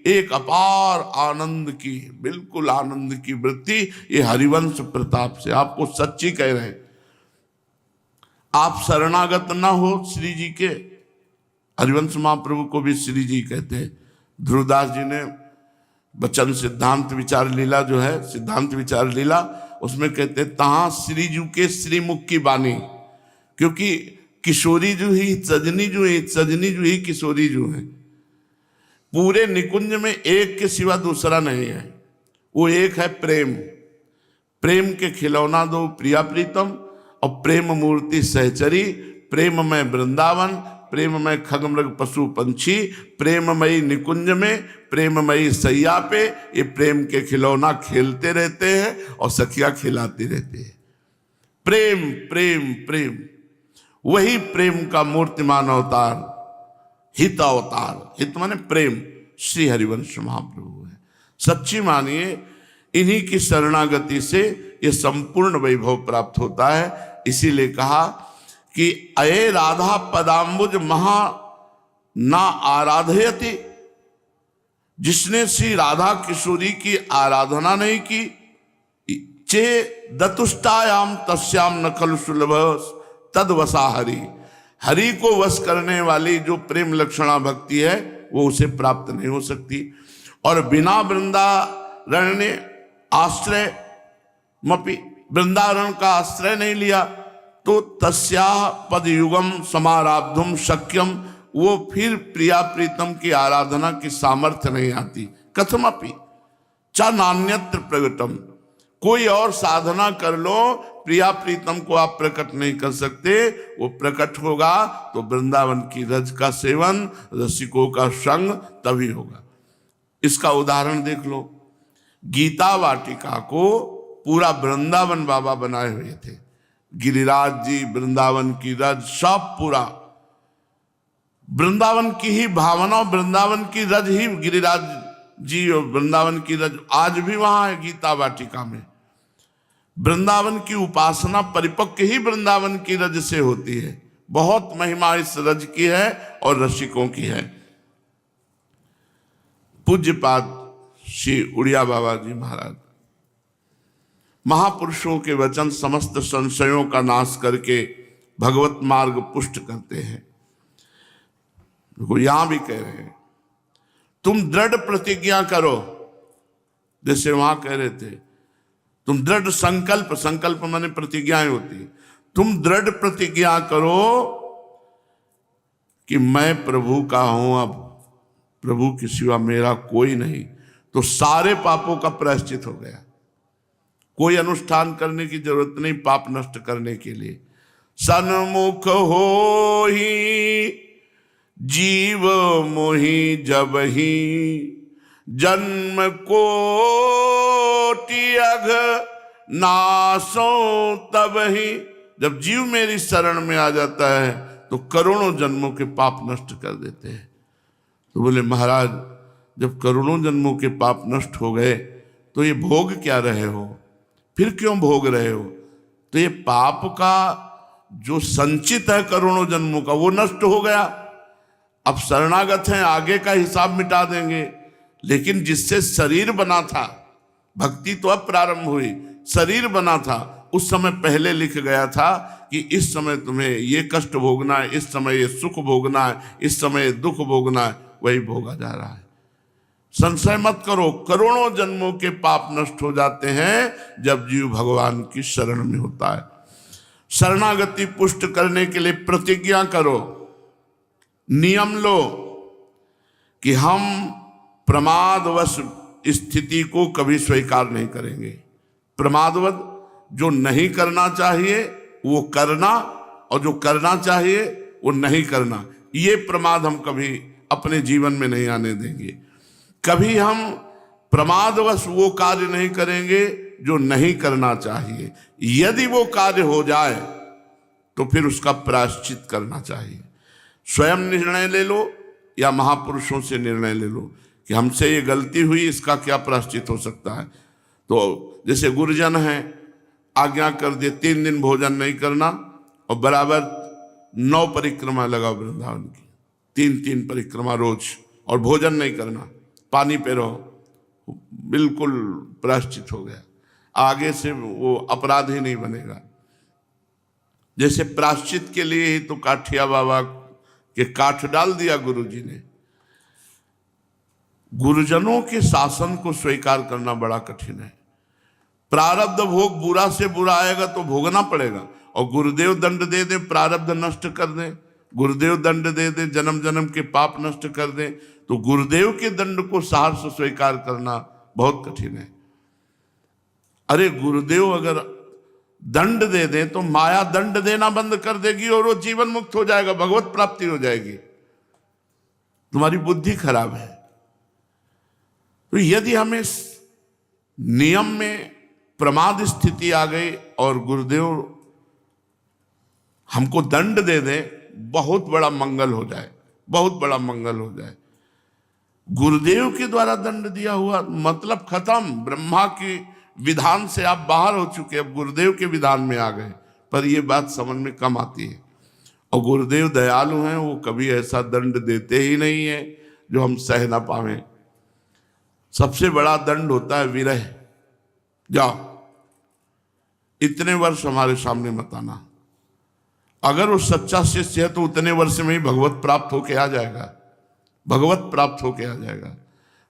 एक अपार आनंद की, बिल्कुल आनंद की वृत्ति, ये हरिवंश प्रताप से। आपको सच्ची कह रहे हैं, आप शरणागत ना हो श्री जी के, हरिवंश महाप्रभु को भी श्री जी कहते हैं। ध्रुवदास जी ने वचन सिद्धांत विचार लीला जो है, सिद्धांत विचार लीला, उसमें कहते हैं तहां श्री जी के श्रीमुख की बानी, क्योंकि किशोरी जो ही सजनी जो है, सजनी जो ही किशोरी जो है, पूरे निकुंज में एक के सिवा दूसरा नहीं है। वो एक है प्रेम, प्रेम के खिलौना दो प्रिया प्रीतम, और प्रेम मूर्ति सहचरी, प्रेममय वृंदावन, प्रेममय खगमृग पशु पंछी, प्रेममयी निकुंज में, प्रेममयी सैया पे, ये प्रेम के खिलौना खेलते रहते हैं और सखिया खिलाती रहती है। प्रेम प्रेम प्रेम, वही प्रेम का मूर्तिमान अवतार, हित अवतार, हित माने प्रेम, श्री हरिवंश महाप्रभु है। सच्ची मानिए, इन्हीं की शरणागति से ये संपूर्ण वैभव प्राप्त होता है। इसीलिए कहा कि अये राधा पदाम्बुज महा ना आराधयति, जिसने श्री राधा किशोरी की आराधना नहीं की, चे दतुष्टायाम तस्याम न खलु सुलभ तद वसा हरि, हरि को वश करने वाली जो प्रेम लक्षणा भक्ति है वो उसे प्राप्त नहीं हो सकती। और बिना वृंदारण ने आश्रय मपि, वृंदारण का आश्रय नहीं लिया तो तस्या पद युगम समाराधुम शक्यम, वो फिर प्रिया प्रीतम की आराधना की सामर्थ्य नहीं आती। कथमपि चा नान्यत्र प्रगटम, कोई और साधना कर लो, प्रिया प्रीतम को आप प्रकट नहीं कर सकते। वो प्रकट होगा तो वृंदावन की रज का सेवन, रसिकों का संग तभी होगा। इसका उदाहरण देख लो, गीता वाटिका को पूरा वृंदावन बाबा बनाए हुए थे। गिरिराज जी, वृंदावन की रज, सब पूरा वृंदावन की ही भावना, वृंदावन की रज ही गिरिराज जी, और वृंदावन की रज आज भी वहां है गीता वाटिका में। वृंदावन की उपासना परिपक्व ही वृंदावन की रज से होती है। बहुत महिमा इस रज की है और रसिकों की है। पूज्यपाद श्री उड़िया बाबा जी महाराज, महापुरुषों के वचन समस्त संशयों का नाश करके भगवत मार्ग पुष्ट करते हैं। यहां भी कह रहे हैं तुम दृढ़ प्रतिज्ञा करो, जैसे वहां कह रहे थे तुम दृढ़ संकल्प, संकल्प माने प्रतिज्ञाएं होती, तुम दृढ़ प्रतिज्ञा करो कि मैं प्रभु का हूं, अब प्रभु के सिवा मेरा कोई नहीं, तो सारे पापों का प्रायश्चित हो गया। कोई अनुष्ठान करने की जरूरत नहीं पाप नष्ट करने के लिए। सन्मुख हो ही जीव मोहि जब ही, जन्म कोटि अघ नासो तब ही। जब जीव मेरी शरण में आ जाता है तो करोड़ों जन्मों के पाप नष्ट कर देते हैं। तो बोले महाराज, जब करोड़ों जन्मों के पाप नष्ट हो गए तो ये भोग क्या रहे हो, फिर क्यों भोग रहे हो? तो ये पाप का जो संचित है करोड़ों जन्मों का वो नष्ट हो गया। अब शरणागत हैं, आगे का हिसाब मिटा देंगे। लेकिन जिससे शरीर बना था, भक्ति तो अब प्रारंभ हुई, शरीर बना था, उस समय पहले लिख गया था कि इस समय तुम्हें ये कष्ट भोगना है, इस समय ये सुख भोगना है, इस समय दुख भोगना है, वही भोगा जा रहा है। संशय मत करो, करोड़ों जन्मों के पाप नष्ट हो जाते हैं जब जीव भगवान की शरण में होता है। शरणागति पुष्ट करने के लिए प्रतिज्ञा करो, नियम लो कि हम प्रमादवश स्थिति को कभी स्वीकार नहीं करेंगे। प्रमादवश जो नहीं करना चाहिए वो करना, और जो करना चाहिए वो नहीं करना, ये प्रमाद हम कभी अपने जीवन में नहीं आने देंगे। कभी हम प्रमादवश वो कार्य नहीं करेंगे जो नहीं करना चाहिए। यदि वो कार्य हो जाए तो फिर उसका प्रायश्चित करना चाहिए। स्वयं निर्णय ले लो या महापुरुषों से निर्णय ले लो कि हमसे ये गलती हुई, इसका क्या प्रायश्चित हो सकता है। तो जैसे गुरुजन हैं, आज्ञा कर दे 3 दिन भोजन नहीं करना और बराबर 9 परिक्रमा लगाओ वृंदावन की, 3-3 परिक्रमा रोज, और भोजन नहीं करना, पानी पे रहो, बिल्कुल प्रायश्चित हो गया। आगे से वो अपराध ही नहीं बनेगा। जैसे प्रायश्चित के लिए ही तो काठिया बाबा के काठ डाल दिया गुरुजी ने। गुरुजनों के शासन को स्वीकार करना बड़ा कठिन है। प्रारब्ध भोग बुरा से बुरा आएगा तो भोगना पड़ेगा, और गुरुदेव दंड दे दे, प्रारब्ध नष्ट कर दे, गुरुदेव दंड दे दे, जन्म जन्म के पाप नष्ट कर दे, तो गुरुदेव के दंड को सहर्ष स्वीकार करना बहुत कठिन है। अरे गुरुदेव अगर दंड दे दे तो माया दंड देना बंद कर देगी और वो जीवन मुक्त हो जाएगा, भगवत प्राप्ति हो जाएगी। तुम्हारी बुद्धि खराब है। तो यदि हमें नियम में प्रमाद स्थिति आ गई और गुरुदेव हमको दंड दे दे, बहुत बड़ा मंगल हो जाए, बहुत बड़ा मंगल हो जाए। गुरुदेव के द्वारा दंड दिया हुआ मतलब खत्म। ब्रह्मा की विधान से आप बाहर हो चुके, अब गुरुदेव के विधान में आ गए। पर यह बात समझ में कम आती है। और गुरुदेव दयालु हैं, वो कभी ऐसा दंड देते ही नहीं है जो हम सह ना पावें। सबसे बड़ा दंड होता है विरह। जाओ, इतने वर्ष हमारे सामने मत आना। अगर वो सच्चा शिष्य है तो उतने वर्ष में ही भगवत प्राप्त होके आ जाएगा, भगवत प्राप्त होके आ जाएगा।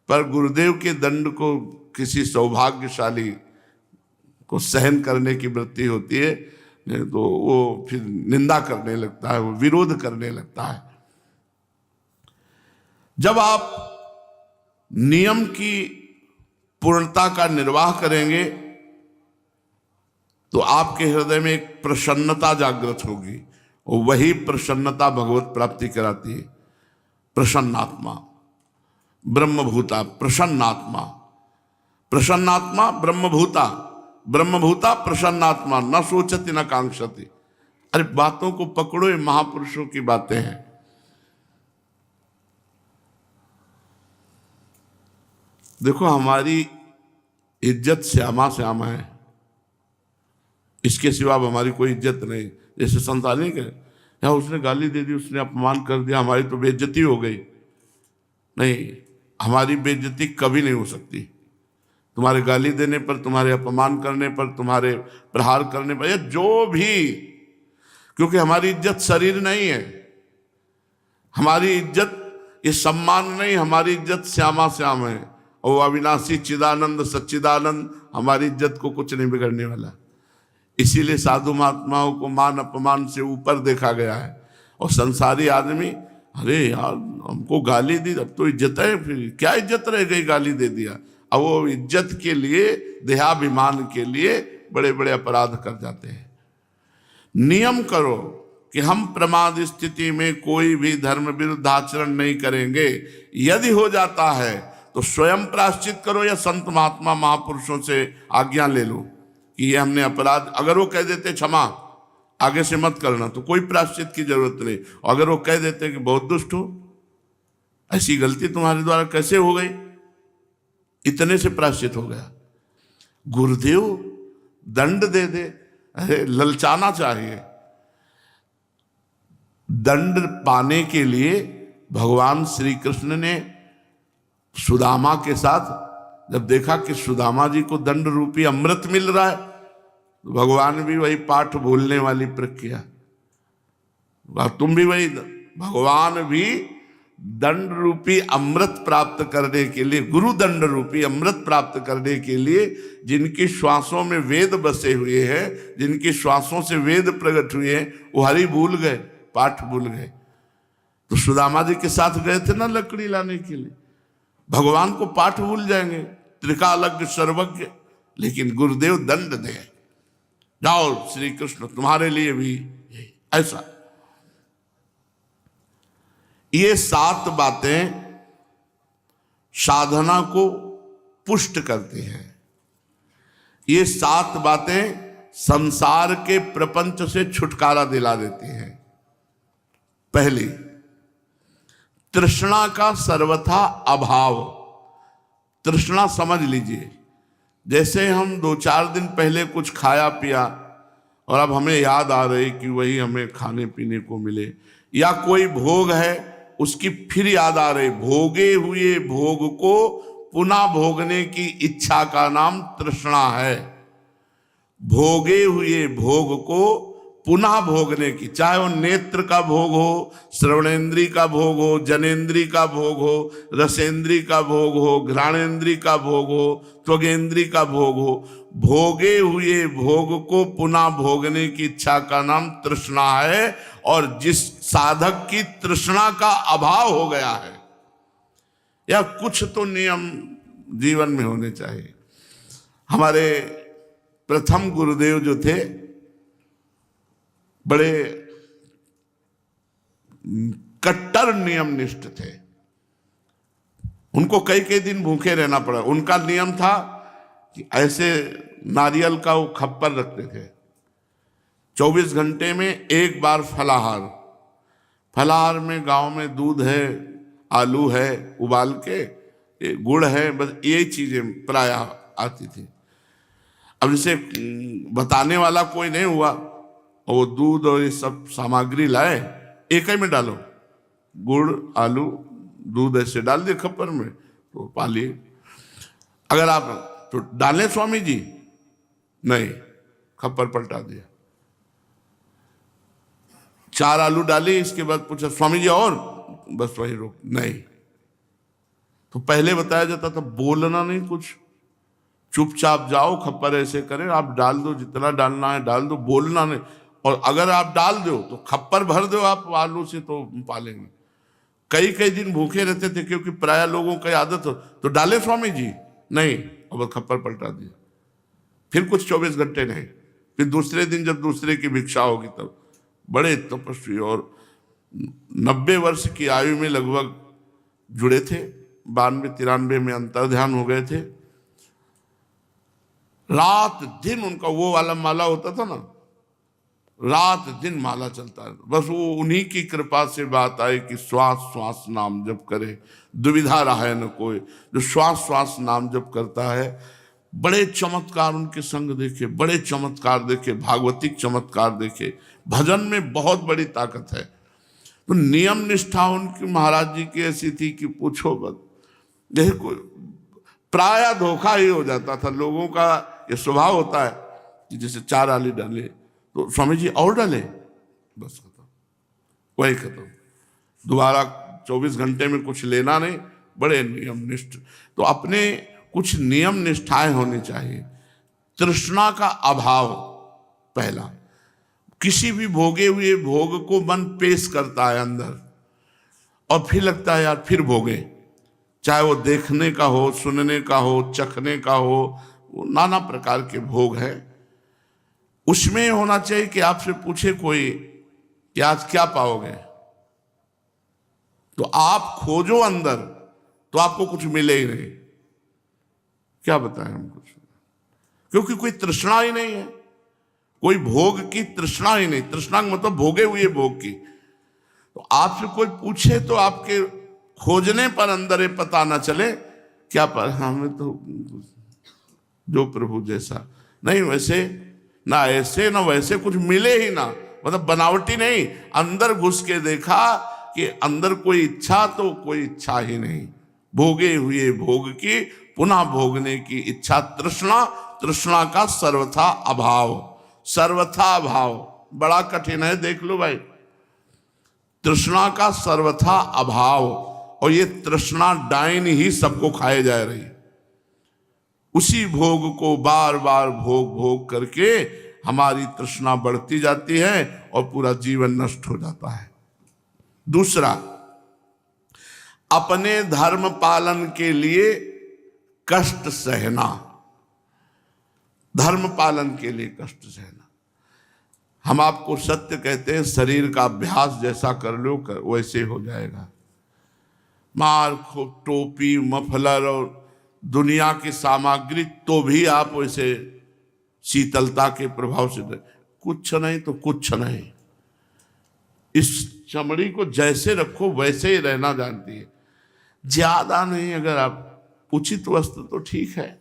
पर गुरुदेव के दंड को किसी सौभाग्यशाली को सहन करने की वृत्ति होती है, नहीं तो वो फिर निंदा करने लगता है, वो विरोध करने लगता है। जब आप नियम की पूर्णता का निर्वाह करेंगे तो आपके हृदय में एक प्रसन्नता जागृत होगी, और वही प्रसन्नता भगवत प्राप्ति कराती है। प्रसन्नात्मा ब्रह्मभूता, प्रसन्नात्मा, प्रसन्नात्मा ब्रह्मभूता, ब्रह्मभूता प्रसन्नात्मा, न सोचती न कांक्षति। अरे बातों को पकड़ो, ये महापुरुषों की बातें हैं। देखो हमारी इज्जत श्यामा श्यामा है, इसके सिवा हमारी कोई इज्जत नहीं। जैसे संतानी के या उसने गाली दे दी, उसने अपमान कर दिया, हमारी तो बेइज्जती हो गई। नहीं, हमारी बेइज्जती कभी नहीं हो सकती। तुम्हारे गाली देने पर, तुम्हारे अपमान करने पर, तुम्हारे प्रहार करने पर, या जो भी, क्योंकि हमारी इज्जत शरीर नहीं है, हमारी इज्जत ये सम्मान नहीं, हमारी इज्जत श्यामा श्याम है। और अविनाशी चिदानंद सच्चिदानंद, हमारी इज्जत को कुछ नहीं बिगड़ने वाला। इसीलिए साधु महात्माओं को मान अपमान से ऊपर देखा गया है। और संसारी आदमी, अरे यार हमको गाली दी, अब तो इज्जत है, फिर क्या इज्जत रह गई, गाली दे दिया। अब वो इज्जत के लिए, देहाभिमान के लिए बड़े बड़े अपराध कर जाते हैं। नियम करो कि हम प्रमाद स्थिति में कोई भी धर्म विरुद्ध आचरण नहीं करेंगे। यदि हो जाता है तो स्वयं प्रायश्चित करो या संत महात्मा महापुरुषों से आज्ञा ले लो कि ये हमने अपराध, अगर वो कह देते क्षमा आगे से मत करना तो कोई प्रायश्चित की जरूरत नहीं। अगर वो कह देते कि बहुत दुष्ट हो, ऐसी गलती तुम्हारे द्वारा कैसे हो गई, इतने से प्रायश्चित हो गया। गुरुदेव दंड दे दे, अरे ललचाना चाहिए। दंड पाने के लिए भगवान श्री कृष्ण ने सुदामा के साथ जब देखा कि सुदामा जी को दंड रूपी अमृत मिल रहा है, तो भगवान भी वही पाठ भूलने वाली प्रक्रिया, तुम भी वही, भगवान भी दंड रूपी अमृत प्राप्त करने के लिए, गुरु दंड रूपी अमृत प्राप्त करने के लिए, जिनकी श्वासों में वेद बसे हुए हैं, जिनकी श्वासों से वेद प्रकट हुए हैं, वो हरि भूल गए, पाठ भूल गए। तो सुदामा जी के साथ गए थे ना लकड़ी लाने के लिए। भगवान को पाठ भूल जाएंगे, त्रिकालज्ञ सर्वज्ञ, लेकिन गुरुदेव दंड दे, जाओ श्री कृष्ण तुम्हारे लिए भी ऐसा। ये 7 बातें साधना को पुष्ट करती हैं। ये 7 बातें संसार के प्रपंच से छुटकारा दिला देती हैं। पहली, तृष्णा का सर्वथा अभाव। तृष्णा समझ लीजिए, जैसे हम 2-4 दिन पहले कुछ खाया पिया और अब हमें याद आ रही कि वही हमें खाने पीने को मिले, या कोई भोग है उसकी फिर याद आ रही, भोगे हुए भोग को पुनः भोगने की इच्छा का नाम तृष्णा है। भोगे हुए भोग को पुनः भोगने की, चाहे वो नेत्र का भोग हो, श्रवणेन्द्री का भोग हो, जनेन्द्री का भोग हो, रसेंद्री का भोग हो, घ्राणेन्द्री का भोग हो, त्वगेन्द्री का भोग हो, भोगे हुए भोग को पुनः भोगने की इच्छा का नाम तृष्णा है। और जिस साधक की तृष्णा का अभाव हो गया है, या कुछ तो नियम जीवन में होने चाहिए। हमारे प्रथम गुरुदेव जो थे, बड़े कट्टर नियम निष्ठ थे। उनको कई दिन भूखे रहना पड़ा। उनका नियम था कि ऐसे नारियल का वो खप्पर रखते थे, 24 घंटे में एक बार फलाहार। फलाहार में गांव में दूध है, आलू है उबाल के, गुड़ है, बस यही चीजें प्राय आती थी। अब जैसे बताने वाला कोई नहीं हुआ, और वो दूध और ये सब सामग्री लाए, एक ही में डालो, गुड़ आलू दूध ऐसे डाल दिए खप्पर में, तो पा लिए। अगर आप तो डालें स्वामी जी, नहीं, खप्पर पलटा दिया। 4 आलू डाली, इसके बाद पूछा स्वामी जी और, बस वही रोक, नहीं। तो पहले बताया जाता था बोलना नहीं कुछ, चुपचाप जाओ, खप्पर ऐसे करें, आप डाल दो जितना डालना है डाल दो, बोलना नहीं। और अगर आप डाल दो तो खप्पर भर दो आप आलू से, तो पालेंगे। कई दिन भूखे रहते थे, क्योंकि प्राय लोगों की आदत हो, तो डाले स्वामी जी, नहीं, और खप्पर पलटा दिया। फिर कुछ 24 घंटे नहीं, फिर दूसरे दिन जब दूसरे की भिक्षा होगी तब। बड़े तपस्वी, और 90 वर्ष की आयु में लगभग जुड़े थे, 92-93 में अंतर्ध्यान हो गए थे। रात दिन उनका वो वाला माला होता था ना, रात दिन माला चलता है। बस वो उन्हीं की कृपा से बात आई कि श्वास श्वास नाम जप करे, दुविधा रहे न कोई। जो श्वास श्वास नाम जप करता है, बड़े चमत्कार उनके संग देखे, बड़े चमत्कार देखे, भागवतिक चमत्कार देखे। भजन में बहुत बड़ी ताकत है। तो नियम निष्ठा उनकी महाराज जी की ऐसी थी कि पूछो मत। देखो प्राय धोखा ही हो जाता था। लोगों का ये स्वभाव होता है कि जैसे 4 आली डाले तो स्वामी जी और डाले, बस खत्म, वही खत्म, दोबारा 24 घंटे में कुछ लेना नहीं। बड़े नियम निष्ठ। तो अपने कुछ नियम निष्ठाएं होनी चाहिए। तृष्णा का अभाव पहला। किसी भी भोगे हुए भोग को मन पेश करता है अंदर, और फिर लगता है यार फिर भोगे, चाहे वो देखने का हो, सुनने का हो, चखने का हो, वो नाना प्रकार के भोग है। उसमें होना चाहिए कि आपसे पूछे कोई कि आज क्या पाओगे, तो आप खोजो अंदर तो आपको कुछ मिले ही नहीं। क्या बताएं हम कुछ, क्योंकि कोई तृष्णा ही नहीं है, कोई भोग की तृष्णा ही नहीं। तृष्णा का मतलब भोगे हुए भोग की। तो आपसे कोई पूछे तो आपके खोजने पर अंदर ये पता ना चले क्या पर हमें तो जो प्रभु जैसा नहीं, वैसे ना ऐसे ना वैसे, कुछ मिले ही ना। मतलब बनावटी नहीं, अंदर घुस के देखा कि अंदर कोई इच्छा तो कोई इच्छा ही नहीं। भोगे हुए भोग की पुनः भोगने की इच्छा, तृष्णा, तृष्णा का सर्वथा अभाव। सर्वथा अभाव बड़ा कठिन है, देख लो भाई। तृष्णा का सर्वथा अभाव, और ये तृष्णा डाइन ही सबको खाए जा रही। उसी भोग को बार बार भोग भोग करके हमारी तृष्णा बढ़ती जाती है और पूरा जीवन नष्ट हो जाता है। दूसरा, अपने धर्म पालन के लिए कष्ट सहना। धर्म पालन के लिए कष्ट सहना। हम आपको सत्य कहते हैं, शरीर का अभ्यास जैसा कर लो वैसे हो जाएगा। मार खूब टोपी मफलर और दुनिया की सामग्री, तो भी आप वैसे शीतलता के प्रभाव से कुछ नहीं तो कुछ नहीं। इस चमड़ी को जैसे रखो वैसे ही रहना जानती है। ज्यादा नहीं, अगर आप उचित वस्त्र तो ठीक है,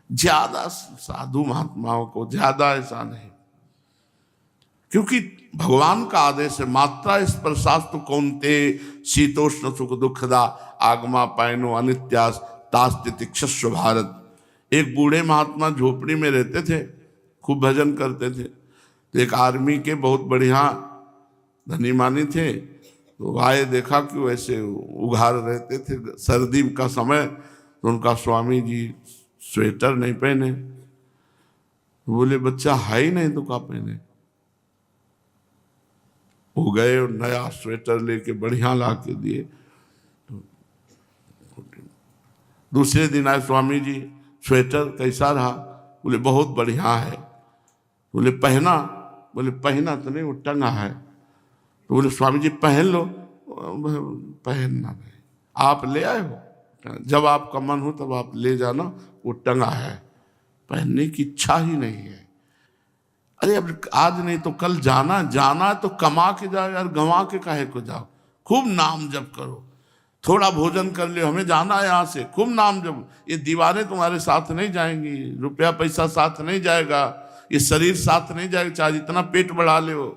ज्यादा साधु महात्माओं को ज्यादा ऐसा नहीं, क्योंकि भगवान का आदेश है, मात्रा स्पर्शास्तु कौन्ते शीतोष्ण सुख दुखदा आगमा पैनो अनित्यास तास्तितिक्षस्व भारत। एक बूढ़े महात्मा झोपड़ी में रहते थे, खूब भजन करते थे। तो एक आर्मी के बहुत बढ़िया धनी मानी थे, तो आए, देखा कि वैसे उघार रहते थे, सर्दी का समय। तो उनका स्वामी जी स्वेटर नहीं पहने, तो बोले बच्चा है ही नहीं तो क्या पहने। हो गए और नया स्वेटर लेके बढ़िया ला के दिए। तो दूसरे दिन आए, स्वामी जी स्वेटर कैसा रहा? बोले बहुत बढ़िया है। बोले पहना? बोले पहना तो नहीं, वो टंगा है। तो बोले स्वामी जी पहन लो। पहनना नहीं, आप ले आए हो, जब आपका मन हो तब आप ले जाना, वो टंगा है, पहनने की इच्छा ही नहीं है। अरे अब आज नहीं तो कल जाना, जाना तो कमा के जाओ यार, गंवा के काहे को जाओ। खूब नाम जप करो, थोड़ा भोजन कर लियो, हमें जाना है यहाँ से, खूब नाम जप। ये दीवारें तुम्हारे साथ नहीं जाएंगी, रुपया पैसा साथ नहीं जाएगा, ये शरीर साथ नहीं जाएगा, चाहे जितना पेट बढ़ा ले हो।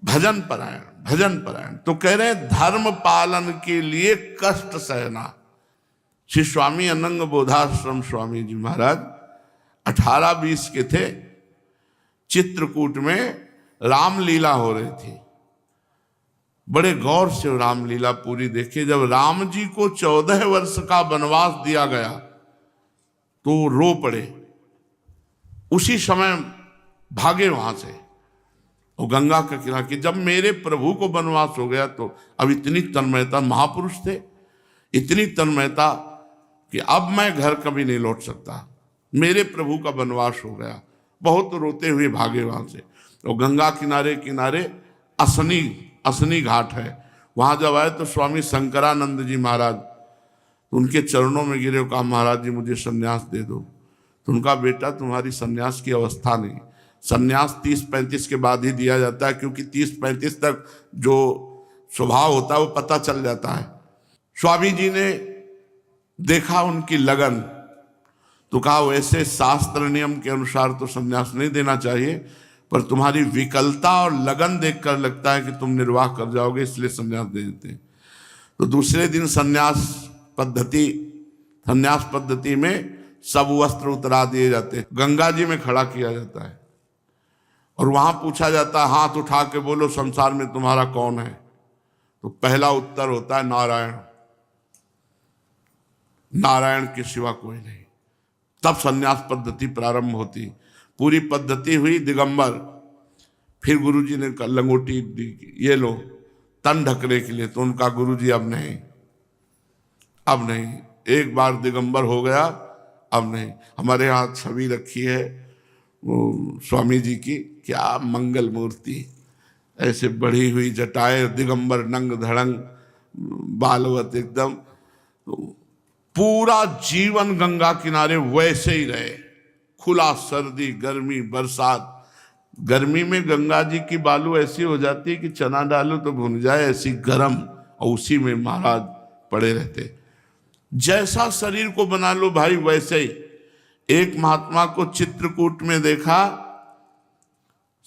भजन परायण, भजन परायण। तो कह रहे हैं धर्म पालन के लिए कष्ट सहना। श्री स्वामी अनंग बोधाश्रम स्वामी जी महाराज 18-20 के थे। चित्रकूट में रामलीला हो रही थी। बड़े गौर से रामलीला पूरी देखे। जब राम जी को 14 वर्ष का वनवास दिया गया तो रो पड़े। उसी समय भागे वहां से, और गंगा का किनारा कि जब मेरे प्रभु को वनवास हो गया तो अब इतनी तन्मयता, महापुरुष थे, इतनी तन्मयता कि अब मैं घर कभी नहीं लौट सकता, मेरे प्रभु का वनवास हो गया। बहुत रोते हुए भागे वहां से। और गंगा किनारे किनारे असनी घाट है, वहां जब आए तो स्वामी शंकरानंद जी महाराज उनके चरणों में गिरे, कहा महाराज जी मुझे सन्यास दे दो। तो उनका बेटा तुम्हारी सन्यास की अवस्था नहीं, सन्यास 30-35 के बाद ही दिया जाता है, क्योंकि 30-35 तक जो स्वभाव होता है वो पता चल जाता है। स्वामी जी ने देखा उनकी लगन, तो कहा वैसे शास्त्र नियम के अनुसार तो सन्यास नहीं देना चाहिए, पर तुम्हारी विकलता और लगन देखकर लगता है कि तुम निर्वाह कर जाओगे, इसलिए सन्यास दे देते हैं। तो दूसरे दिन सन्यास पद्धति में सब वस्त्र उतरा दिए जाते हैं, गंगा जी में खड़ा किया जाता है और वहां पूछा जाता है हाथ उठा के बोलो संसार में तुम्हारा कौन है। तो पहला उत्तर होता है नारायण, नारायण के सिवा कोई नहीं। तब सन्यास पद्धति प्रारंभ होती। पूरी पद्धति हुई दिगंबर। फिर गुरुजी ने लंगोटी दी, ये लो तन ढकने के लिए। तो उनका गुरुजी अब नहीं, एक बार दिगंबर हो गया, अब नहीं। हमारे यहाँ छवि रखी है वो स्वामी जी की, क्या मंगल मूर्ति, ऐसे बढ़ी हुई जटाएं, दिगंबर नंग धड़ंग बालवत एकदम। तो पूरा जीवन गंगा किनारे वैसे ही रहे, खुला, सर्दी गर्मी बरसात। गर्मी में गंगा जी की बालू ऐसी हो जाती है कि चना डालो तो भुन जाए, ऐसी गर्म, और उसी में महाराज पड़े रहते। जैसा शरीर को बना लो भाई वैसे ही। एक महात्मा को चित्रकूट में देखा,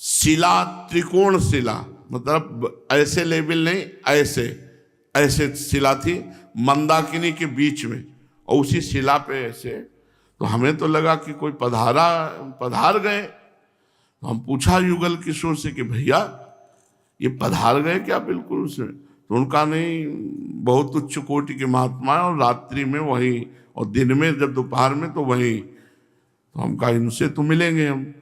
शिला, त्रिकोण शिला, मतलब ऐसे लेवल नहीं, ऐसे शिला थी मंदाकिनी के बीच में, और उसी शिला पे ऐसे। तो हमें तो लगा कि कोई पधार गए। तो हम पूछा युगल किशोर से कि भैया ये पधार गए क्या बिल्कुल उसमें? तो उनका नहीं, बहुत उच्च कोटि के महात्मा है, और रात्रि में वहीं, और दिन में जब दोपहर में तो वहीं। तो हम कहा इनसे तो मिलेंगे हम।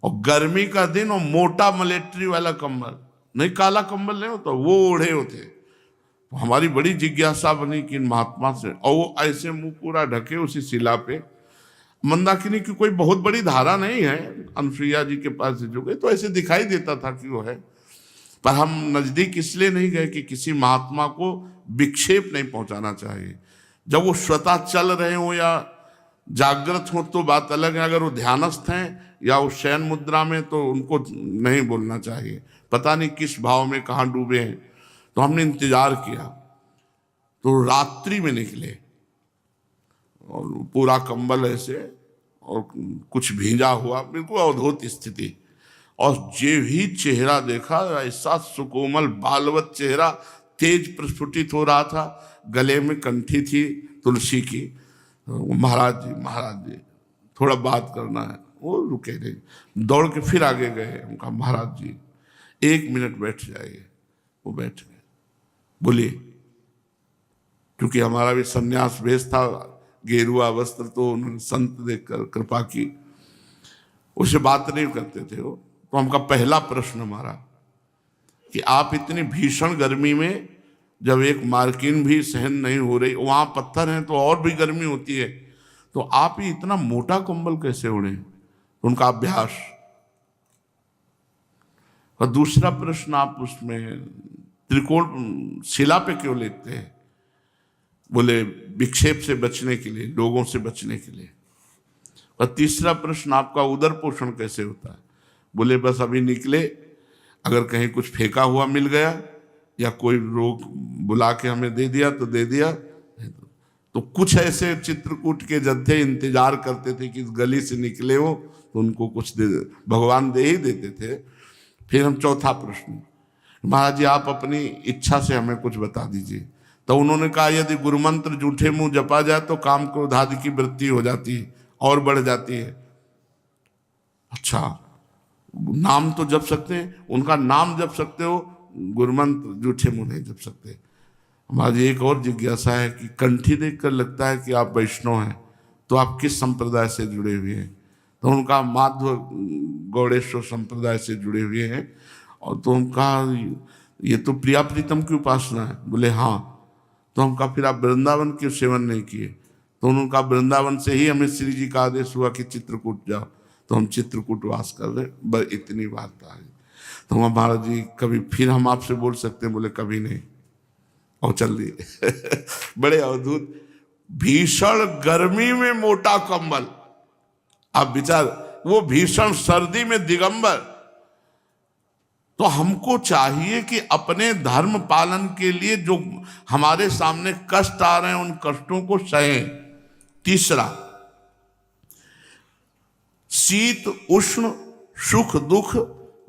और गर्मी का दिन, और मोटा मलेट्री वाला कंबल, नहीं काला कंबल नहीं होता, वो ओढ़े होते। तो हमारी बड़ी जिज्ञासा बनी कि इन महात्मा से, और वो ऐसे मुंह पूरा ढके उसी शिला पे। मंदाकिनी की कोई बहुत बड़ी धारा नहीं है, अनुसुईया जी के पास जो गए तो ऐसे दिखाई देता था कि वो है। पर हम नजदीक इसलिए नहीं गए कि किसी महात्मा को विक्षेप नहीं पहुंचाना चाहिए। जब वो स्वतः चल रहे हो या जागृत हो तो बात अलग है, अगर वो ध्यानस्थ हैं या वो शयन मुद्रा में तो उनको नहीं बोलना चाहिए, पता नहीं किस भाव में कहाँ डूबे हैं। तो हमने इंतजार किया। तो रात्रि में निकले, और पूरा कंबल ऐसे, और कुछ भींजा हुआ, बिल्कुल अवधूत स्थिति। और जे भी चेहरा देखा, ऐसा सुकोमल बालवत चेहरा, तेज प्रस्फुटित हो रहा था। गले में कंठी थी तुलसी की। महाराज जी थोड़ा बात करना है। वो रुके नहीं, दौड़ के फिर आगे गए। उनका महाराज जी 1 मिनट बैठ जाइए। वो बैठ गए। बोलिए, क्योंकि हमारा भी सन्यास वेश था, गेरुआ वस्त्र, तो उन्होंने संत देखकर कृपा की। उससे बात नहीं करते थे वो। तो हमका पहला प्रश्न हमारा कि आप इतनी भीषण गर्मी में, जब एक मार्किन भी सहन नहीं हो रही, वहां पत्थर हैं तो और भी गर्मी होती है, तो आप ही इतना मोटा कंबल कैसे ओढ़े? उनका अभ्यास। और दूसरा प्रश्न, आप उसमें त्रिकोण शिला पे क्यों लेते हैं? बोले विक्षेप से बचने के लिए, लोगों से बचने के लिए। और तीसरा प्रश्न, आपका उदर पोषण कैसे होता है? बोले बस अभी निकले, अगर कहीं कुछ फेंका हुआ मिल गया या कोई रोग बुला के हमें दे दिया तो दे दिया। तो कुछ ऐसे चित्रकूट के जत्थे इंतजार करते थे कि इस गली से निकले हो तो उनको कुछ दे, भगवान दे ही देते थे। फिर हम चौथा प्रश्न, महाराज जी आप अपनी इच्छा से हमें कुछ बता दीजिए। तो उन्होंने कहा यदि गुरुमंत्र जूठे मुंह जपा जाए तो काम क्रोध आदि की वृत्ति हो जाती है और बढ़ जाती है। अच्छा, नाम तो जप सकते हैं, उनका नाम जप सकते हो, गुरुमंत्र जूठे मुंह नहीं जप सकते। हमारी एक और जिज्ञासा है कि कंठी देखकर लगता है कि आप वैष्णव हैं, तो आप किस संप्रदाय से जुड़े हुए हैं? तो उनका माधव गौड़ेश्वर संप्रदाय से जुड़े हुए हैं। और तो उनका ये तो प्रिया प्रीतम की उपासना है। बोले हाँ। तो हम कहा फिर आप वृंदावन क्यों सेवन नहीं किए? तो उनका वृंदावन से ही हमें श्री जी का आदेश हुआ कि चित्रकूट जाओ, तो हम चित्रकूट वास कर रहे। बस इतनी वार्ता है। तो हम महाराज जी कभी फिर हम आपसे बोल सकते हैं? बोले कभी नहीं। और चल दिए। बड़े अवधूत। भीषण गर्मी में मोटा कंबल। आप विचार, वो भीषण सर्दी में दिगंबर। तो हमको चाहिए कि अपने धर्म पालन के लिए जो हमारे सामने कष्ट आ रहे हैं उन कष्टों को सहें। तीसरा, शीत उष्ण, सुख दुख,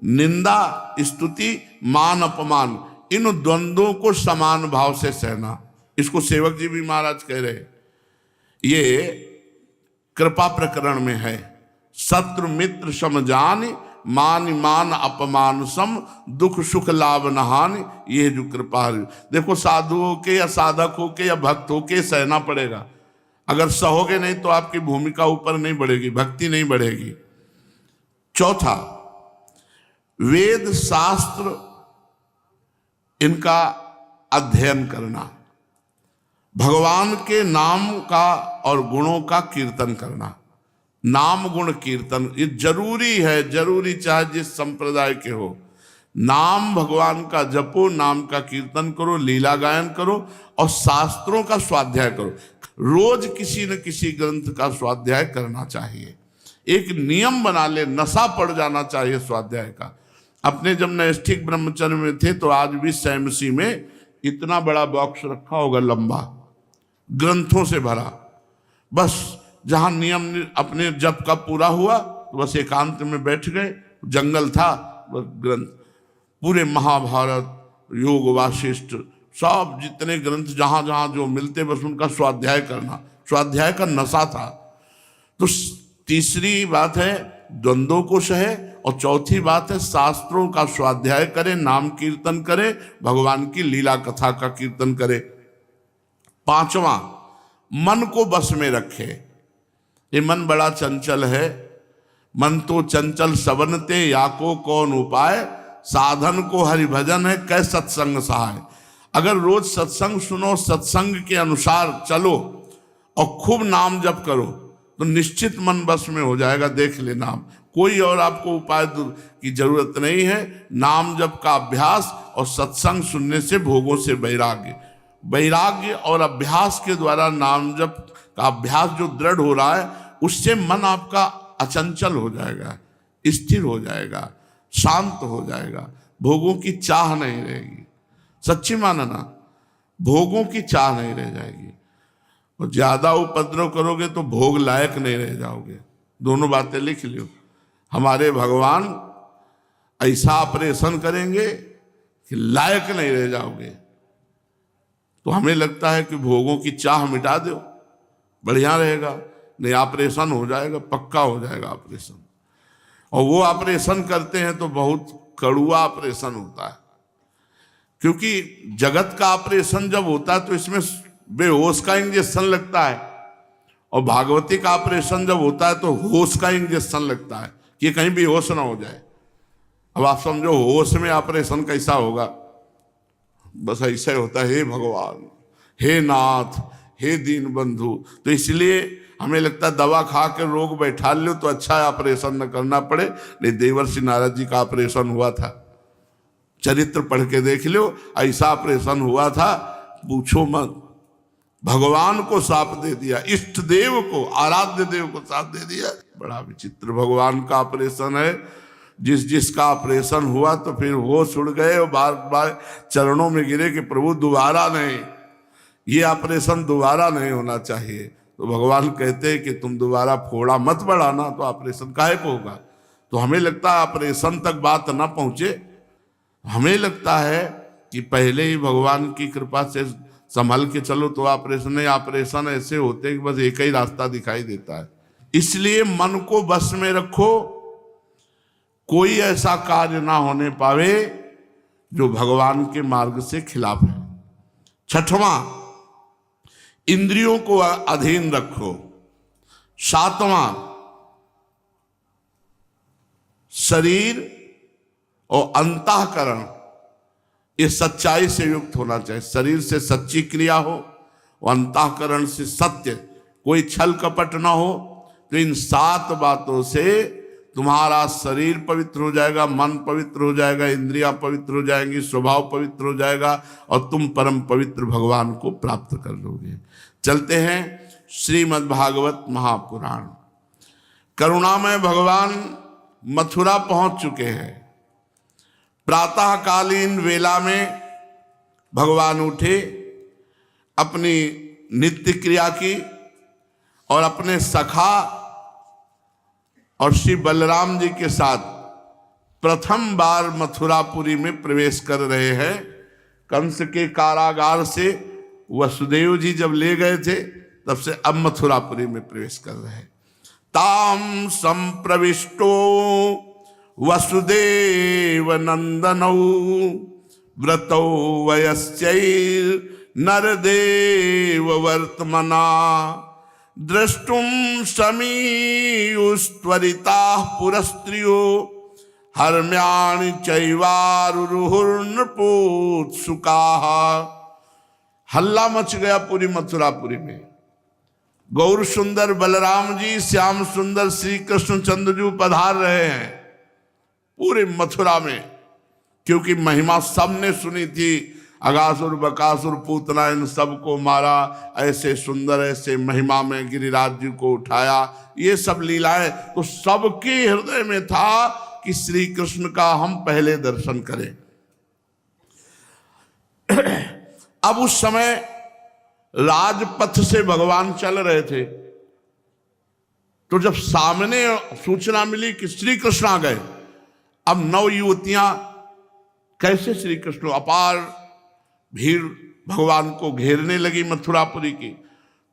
निंदा स्तुति, मान अपमान, इन द्वंद्वों को समान भाव से सहना। इसको सेवक जी भी महाराज कह रहे। ये कृपा प्रकरण में है। शत्रु मित्र समजान, मान मान अपमान सम, दुख सुख लाभ नहान, ये जो कृपा है। देखो साधुओं के या साधकों के या भक्तों के सहना पड़ेगा। अगर सहोगे नहीं तो आपकी भूमिका ऊपर नहीं बढ़ेगी, भक्ति नहीं बढ़ेगी। चौथा, वेद शास्त्र इनका अध्ययन करना, भगवान के नाम का और गुणों का कीर्तन करना। नाम गुण कीर्तन ये जरूरी है, जरूरी, चाहे जिस संप्रदाय के हो। नाम भगवान का जपो, नाम का कीर्तन करो, लीला गायन करो और शास्त्रों का स्वाध्याय करो। रोज किसी न किसी ग्रंथ का स्वाध्याय करना चाहिए। एक नियम बना ले, नशा पड़ जाना चाहिए स्वाध्याय का। अपने जब नैष्ठिक ब्रह्मचर्य में थे तो आज भी सैमसी में इतना बड़ा बॉक्स रखा होगा, लंबा, ग्रंथों से भरा। बस जहां नियम अपने जप का पूरा हुआ तो बस एकांत में बैठ गए, जंगल था, बस ग्रंथ पूरे महाभारत, योग वासिष्ठ, सब जितने ग्रंथ जहां जहां जो मिलते बस उनका स्वाध्याय करना, स्वाध्याय का नशा था। तो तीसरी बात है द्वंद्वों को सहे, और चौथी बात है शास्त्रों का स्वाध्याय करे, नाम कीर्तन करे, भगवान की लीला कथा का कीर्तन करे। पांचवा, मन को बस में रखे। ये मन बड़ा चंचल है। मन तो चंचल सबनते, या को कौन उपाय, साधन को हरि भजन है, कै सत्संग सहाय। अगर रोज सत्संग सुनो, सत्संग के अनुसार चलो और खूब नाम जप करो तो निश्चित मन बस में हो जाएगा। देख ले नाम, कोई और आपको उपाय की जरूरत नहीं है। नाम जप का अभ्यास और सत्संग सुनने से भोगों से वैराग्य, वैराग्य और अभ्यास के द्वारा नाम जप का अभ्यास जो दृढ़ हो रहा है उससे मन आपका अचंचल हो जाएगा, स्थिर हो जाएगा, शांत हो जाएगा। भोगों की चाह नहीं रहेगी। सच्ची मानना, भोगों की चाह नहीं रह जाएगी। और ज्यादा उपद्रव करोगे तो भोग लायक नहीं रह जाओगे। दोनों बातें लिख लो। हमारे भगवान ऐसा ऑपरेशन करेंगे कि लायक नहीं रह जाओगे। तो हमें लगता है कि भोगों की चाह मिटा दो, बढ़िया रहेगा। नहीं, ऑपरेशन हो जाएगा, पक्का हो जाएगा ऑपरेशन। और वो ऑपरेशन करते हैं तो बहुत कड़ुआ ऑपरेशन होता है। क्योंकि जगत का ऑपरेशन जब होता है तो इसमें बेहोश का इंजेक्शन लगता है, और भागवती का ऑपरेशन जब होता है तो होश का इंजेक्शन लगता है कि कहीं बेहोश ना हो जाए। अब आप समझो होश में ऑपरेशन कैसा होगा। बस ऐसा ही होता है, हे भगवान, हे नाथ, हे दीन बंधु। तो इसलिए हमें लगता है दवा खा के रोग बैठा लो तो अच्छा है, ऑपरेशन न करना पड़े। नहीं, देवर्षि नारद जी का ऑपरेशन हुआ था, चरित्र पढ़ के देख लो, ऐसा ऑपरेशन हुआ था, पूछो मत। भगवान को साप दे दिया, इष्ट देव को, आराध्य देव को साप दे दिया। बड़ा विचित्र भगवान का ऑपरेशन है। जिसका ऑपरेशन हुआ तो फिर होश उड़ गए और बार बार चरणों में गिरे कि प्रभु दोबारा नहीं, ये ऑपरेशन दोबारा नहीं होना चाहिए। तो भगवान कहते हैं कि तुम दोबारा फोड़ा मत बढ़ाना, तो ऑपरेशन काहे को होगा। तो हमें लगता है ऑपरेशन तक बात ना पहुंचे। हमें लगता है कि पहले ही भगवान की कृपा से संभल के चलो तो ऑपरेशन नहीं। ऑपरेशन ऐसे होते कि बस एक ही रास्ता दिखाई देता है। इसलिए मन को बस में रखो, कोई ऐसा कार्य ना होने पावे जो भगवान के मार्ग से खिलाफ है। छठवां, इंद्रियों को अधीन रखो। सातवां, शरीर और अंतःकरण ये सच्चाई से युक्त होना चाहिए। शरीर से सच्ची क्रिया हो और अंतःकरण से सत्य, कोई छल कपट ना हो। तो इन 7 बातों से तुम्हारा शरीर पवित्र हो जाएगा, मन पवित्र हो जाएगा, इंद्रियां पवित्र हो जाएंगी, स्वभाव पवित्र हो जाएगा और तुम परम पवित्र भगवान को प्राप्त कर लोगे। चलते हैं श्रीमद् भागवत महापुराण। करुणामय भगवान मथुरा पहुंच चुके हैं। प्रातःकालीन वेला में भगवान उठे, अपनी नित्य क्रिया की और अपने सखा और श्री बलराम जी के साथ प्रथम बार मथुरापुरी में प्रवेश कर रहे हैं। कंस के कारागार से वसुदेव जी जब ले गए थे तब से अब मथुरापुरी में प्रवेश कर रहे हैं। ताम संप्रविष्टो वसुदेव नंदनौ व्रतौ वयस्यैर नरदेव वर्तमना द्रष्टुम समीयुस्त्वरिताः पुरस्त्रियो हर्म्याणि चैवारुरुहुर्नृपोत्सुकाः। हल्ला मच गया पूरी मथुरापुरी में। गौर सुंदर बलराम जी, श्याम सुंदर श्री कृष्ण चंद्रजू पधार रहे हैं पूरे मथुरा में, क्योंकि महिमा सबने सुनी थी। अगासुर बकासुर पूतना इन सबको मारा, ऐसे सुंदर ऐसे महिमा में गिरिराज जी को उठाया, ये सब लीलाएं तो सबके हृदय में था कि श्री कृष्ण का हम पहले दर्शन करें। अब उस समय राजपथ से भगवान चल रहे थे, तो जब सामने सूचना मिली कि श्री कृष्ण आ गए, अब 9 युवतियां कैसे श्री कृष्ण, अपार भीड़ भगवान को घेरने लगी मथुरापुरी की।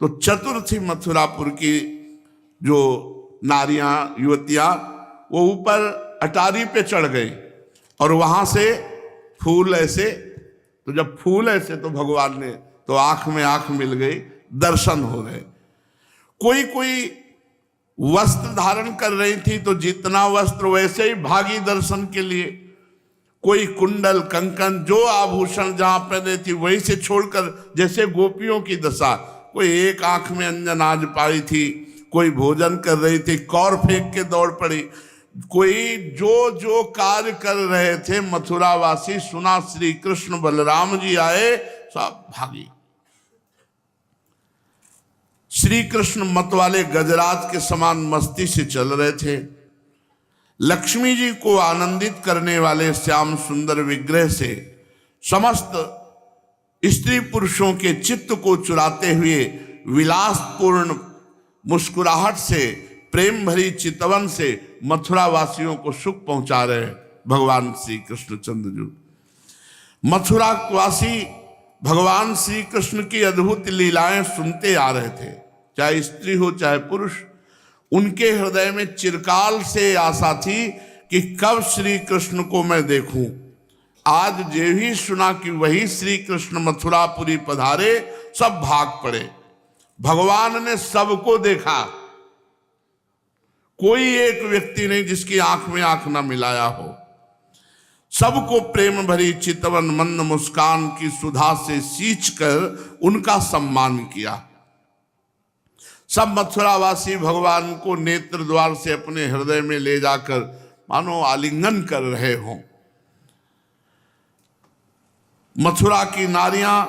तो चतुर्थी मथुरापुर की जो नारियां युवतियां वो ऊपर अटारी पे चढ़ गई और वहां से फूल ऐसे, तो जब फूल ऐसे तो भगवान ने तो आंख में आंख मिल गई, दर्शन हो गए। कोई कोई वस्त्र धारण कर रही थी तो जितना वस्त्र वैसे ही भागी दर्शन के लिए। कोई कुंडल कंकन जो आभूषण जहां पहने थी वहीं से छोड़कर, जैसे गोपियों की दशा। कोई एक आंख में अंजन आज पाई थी, कोई भोजन कर रही थी, कौर फेंक के दौड़ पड़ी। कोई जो जो कार्य कर रहे थे, मथुरावासी सुना श्री कृष्ण बलराम जी आए, सब भागी। श्री कृष्ण मत वाले गजराज के समान मस्ती से चल रहे थे। लक्ष्मी जी को आनंदित करने वाले श्याम सुंदर विग्रह से समस्त स्त्री पुरुषों के चित्त को चुराते हुए विलासपूर्ण मुस्कुराहट से, प्रेम भरी चितवन से मथुरा वासियों को सुख पहुंचा रहे भगवान श्री कृष्ण चंद्रजू। मथुरा वासी भगवान श्री कृष्ण की अद्भुत लीलाएं सुनते आ रहे थे, चाहे स्त्री हो चाहे पुरुष। उनके हृदय में चिरकाल से आशा थी कि कब श्री कृष्ण को मैं देखूं। आज जे भी सुना कि वही श्री कृष्ण मथुरापुरी पधारे, सब भाग पड़े। भगवान ने सबको देखा, कोई एक व्यक्ति नहीं जिसकी आंख में आंख ना मिलाया हो। सबको प्रेम भरी चितवन मंद मुस्कान की सुधा से सींचकर उनका सम्मान किया। सब मथुरावासी भगवान को नेत्र द्वार से अपने हृदय में ले जाकर मानो आलिंगन कर रहे हों। मथुरा की नारियां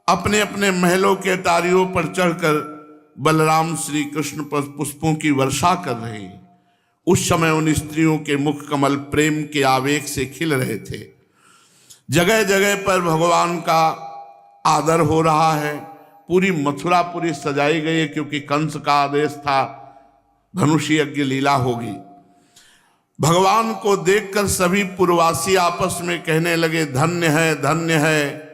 अपने अपने महलों के अटारियों पर चढ़कर बलराम श्री कृष्ण पर पुष्पों की वर्षा कर रही। उस समय उन स्त्रियों के मुख कमल प्रेम के आवेग से खिल रहे थे। जगह जगह पर भगवान का आदर हो रहा है। पूरी मथुरापुरी सजाई गई है, क्योंकि कंस का आदेश था धनुष यज्ञ लीला होगी। भगवान को देखकर सभी पुरवासी आपस में कहने लगे, धन्य है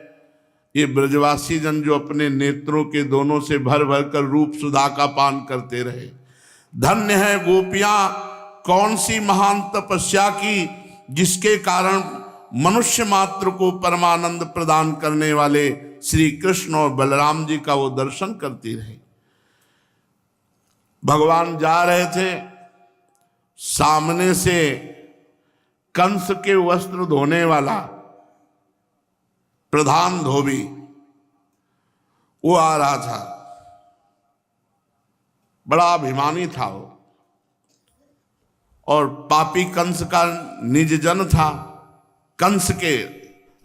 ये ब्रजवासी जन जो अपने नेत्रों के दोनों से भर भर कर रूप सुधा का पान करते रहे। धन्य है गोपियां, कौन सी महान तपस्या की जिसके कारण मनुष्य मात्र को परमानंद प्रदान करने वाले श्री कृष्ण और बलराम जी का वो दर्शन करती रही। भगवान जा रहे थे, सामने से कंस के वस्त्र धोने वाला प्रधान धोबी वो आ रहा था। बड़ा अभिमानी था वो, और पापी कंस का निज जन था। कंस के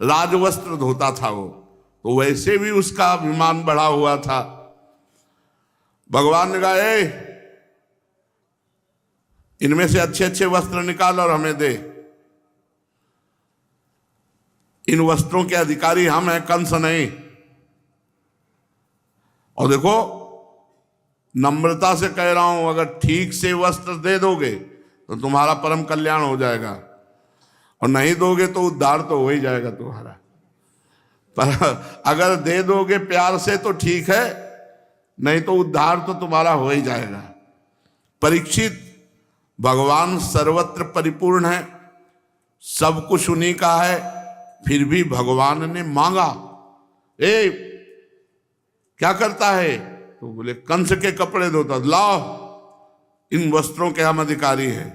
राजवस्त्र धोता था वो, तो वैसे भी उसका अभिमान बढ़ा हुआ था। भगवान ने कहा, इनमें से अच्छे अच्छे वस्त्र निकाल और हमें दे। इन वस्त्रों के अधिकारी हम हैं, कंस नहीं। और देखो, नम्रता से कह रहा हूं, अगर ठीक से वस्त्र दे दोगे तो तुम्हारा परम कल्याण हो जाएगा, और नहीं दोगे तो उद्धार तो हो ही जाएगा तुम्हारा। पर अगर दे दोगे प्यार से तो ठीक है, नहीं तो उद्धार तो तुम्हारा हो ही जाएगा। परीक्षित, भगवान सर्वत्र परिपूर्ण है, सब कुछ उन्हीं का है, फिर भी भगवान ने मांगा। ए क्या करता है? तो बोले कंस के कपड़े धोता, लाओ इन वस्त्रों के हम अधिकारी हैं,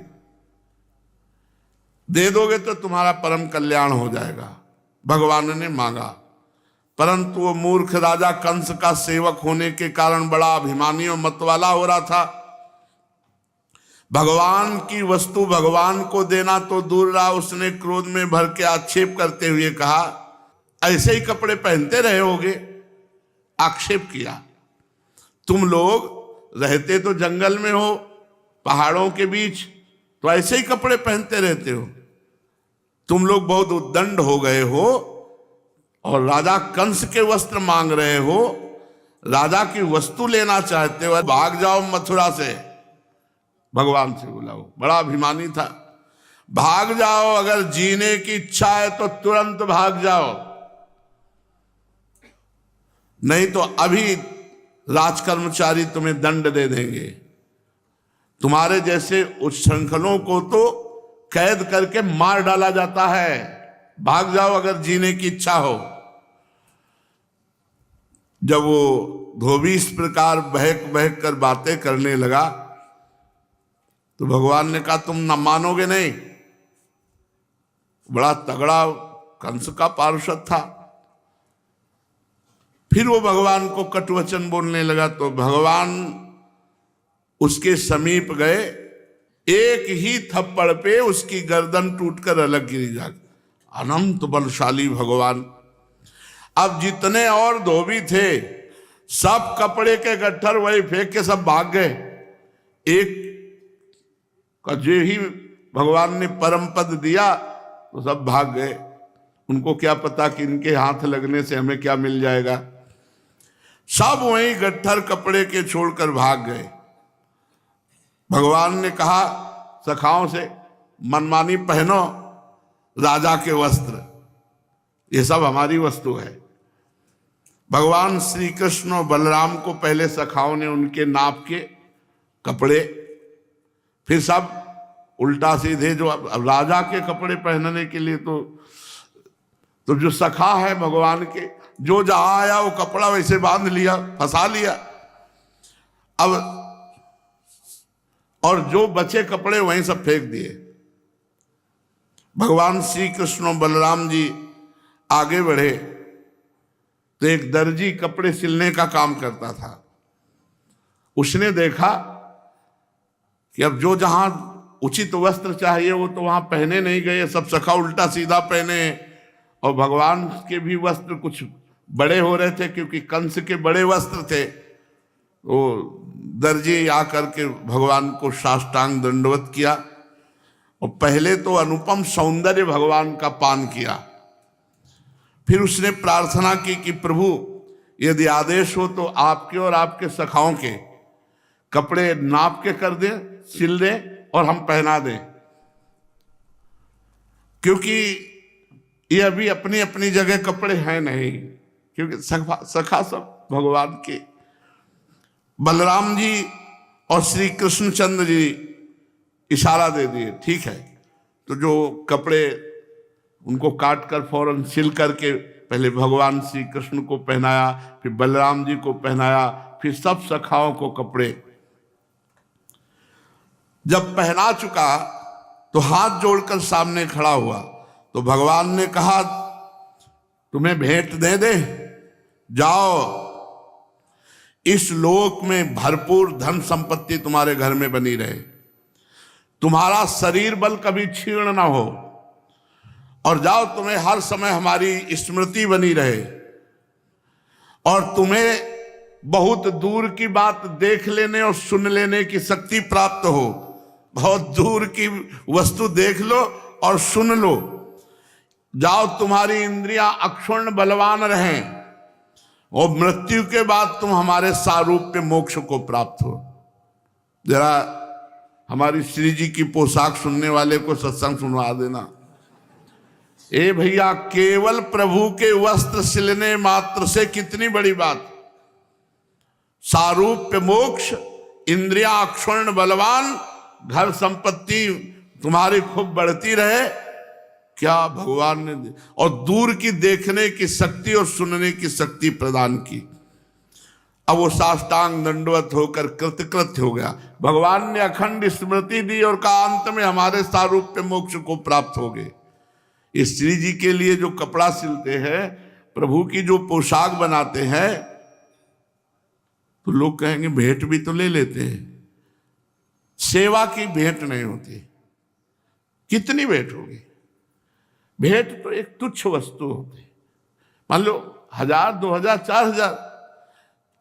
दे दोगे तो तुम्हारा परम कल्याण हो जाएगा। भगवान ने मांगा, परंतु वो मूर्ख राजा कंस का सेवक होने के कारण बड़ा अभिमानी और मतवाला हो रहा था। भगवान की वस्तु भगवान को देना तो दूर रहा, उसने क्रोध में भर के आक्षेप करते हुए कहा, ऐसे ही कपड़े पहनते रहे होगे। आक्षेप किया, तुम लोग रहते तो जंगल में हो, पहाड़ों के बीच, तो ऐसे ही कपड़े पहनते रहते हो। तुम लोग बहुत उद्दंड हो गए हो और राजा कंस के वस्त्र मांग रहे हो, राजा की वस्तु लेना चाहते हो, भाग जाओ मथुरा से। भगवान से बोला, वो बड़ा अभिमानी था, भाग जाओ, अगर जीने की इच्छा है तो तुरंत भाग जाओ, नहीं तो अभी राजकर्मचारी तुम्हें दंड दे देंगे। तुम्हारे जैसे उच्छृंखलों को तो कैद करके मार डाला जाता है, भाग जाओ अगर जीने की इच्छा हो। जब वो धोबी इस प्रकार बहक बहक कर बातें करने लगा तो भगवान ने कहा, तुम न मानोगे नहीं। बड़ा तगड़ा कंस का पार्षद था। फिर वो भगवान को कटुवचन बोलने लगा तो भगवान उसके समीप गए, एक ही थप्पड़ पे उसकी गर्दन टूटकर अलग गिरी जा। अनंत बलशाली भगवान। अब जितने और धोबी थे सब कपड़े के गट्ठर वही फेंक के सब भाग गए। एक का जो ही भगवान ने परम पद दिया तो सब भाग गए। उनको क्या पता कि इनके हाथ लगने से हमें क्या मिल जाएगा। सब वही गट्ठर कपड़े के छोड़कर भाग गए। भगवान ने कहा सखाओं से, मनमानी पहनो राजा के वस्त्र, ये सब हमारी वस्तु है। भगवान श्री कृष्ण और बलराम को पहले सखाओं ने उनके नाप के कपड़े, फिर सब उल्टा सीधे जो अब राजा के कपड़े पहनने के लिए तो जो सखा है भगवान के, जो जहां आया वो कपड़ा वैसे बांध लिया, फंसा लिया। अब और जो बचे कपड़े वहीं सब फेंक दिए। भगवान श्री कृष्ण और बलराम जी आगे बढ़े तो एक दर्जी कपड़े सिलने का काम करता था। उसने देखा कि अब जो जहां उचित वस्त्र चाहिए वो तो वहां पहने नहीं गए, सब सखा उल्टा सीधा पहने। और भगवान के भी वस्त्र कुछ बड़े हो रहे थे क्योंकि कंस के बड़े वस्त्र थे। वो दर्जी आकर के भगवान को साष्टांग दंडवत किया और पहले तो अनुपम सौंदर्य भगवान का पान किया। फिर उसने प्रार्थना की कि प्रभु यदि आदेश हो तो आपके और आपके सखाओं के कपड़े नाप के कर दें, सिल दें और हम पहना दें, क्योंकि ये अभी अपनी अपनी जगह कपड़े हैं नहीं, क्योंकि सखा सब भगवान के। बलराम जी और श्री कृष्णचंद्र जी इशारा दे दिए, ठीक है। तो जो कपड़े उनको काट कर फौरन सिल करके पहले भगवान श्री कृष्ण को पहनाया, फिर बलराम जी को पहनाया, फिर सब सखाओं को कपड़े। जब पहना चुका तो हाथ जोड़कर सामने खड़ा हुआ तो भगवान ने कहा तुम्हें भेंट दे, जाओ इस लोक में भरपूर धन संपत्ति तुम्हारे घर में बनी रहे, तुम्हारा शरीर बल कभी क्षीण ना हो, और जाओ तुम्हें हर समय हमारी स्मृति बनी रहे, और तुम्हें बहुत दूर की बात देख लेने और सुन लेने की शक्ति प्राप्त हो, बहुत दूर की वस्तु देख लो और सुन लो, जाओ तुम्हारी इंद्रियां अक्षुण्ण बलवान रहें और मृत्यु के बाद तुम हमारे सारूप्य मोक्ष को प्राप्त हो। जरा हमारी श्री जी की पोशाक सुनने वाले को सत्संग सुनवा देना। ए भैया, केवल प्रभु के वस्त्र सिलने मात्र से कितनी बड़ी बात। सारूप्य मोक्ष, इंद्रियां अक्षुण्ण बलवान, घर संपत्ति तुम्हारी खूब बढ़ती रहे, क्या भगवान ने दे, और दूर की देखने की शक्ति और सुनने की शक्ति प्रदान की। अब वो साष्टांग दंडवत होकर कृतकृत्य हो गया। भगवान ने अखंड स्मृति दी और कहा अंत में हमारे सारूप्य मोक्ष को प्राप्त हो गए। इस श्री जी के लिए जो कपड़ा सिलते हैं, प्रभु की जो पोशाक बनाते हैं, तो लोग कहेंगे भेंट भी तो ले लेते हैं। सेवा की भेंट नहीं होती। कितनी भेंट होगी? भेंट तो एक तुच्छ वस्तु होती। मान लो 1000, 2000, 4000,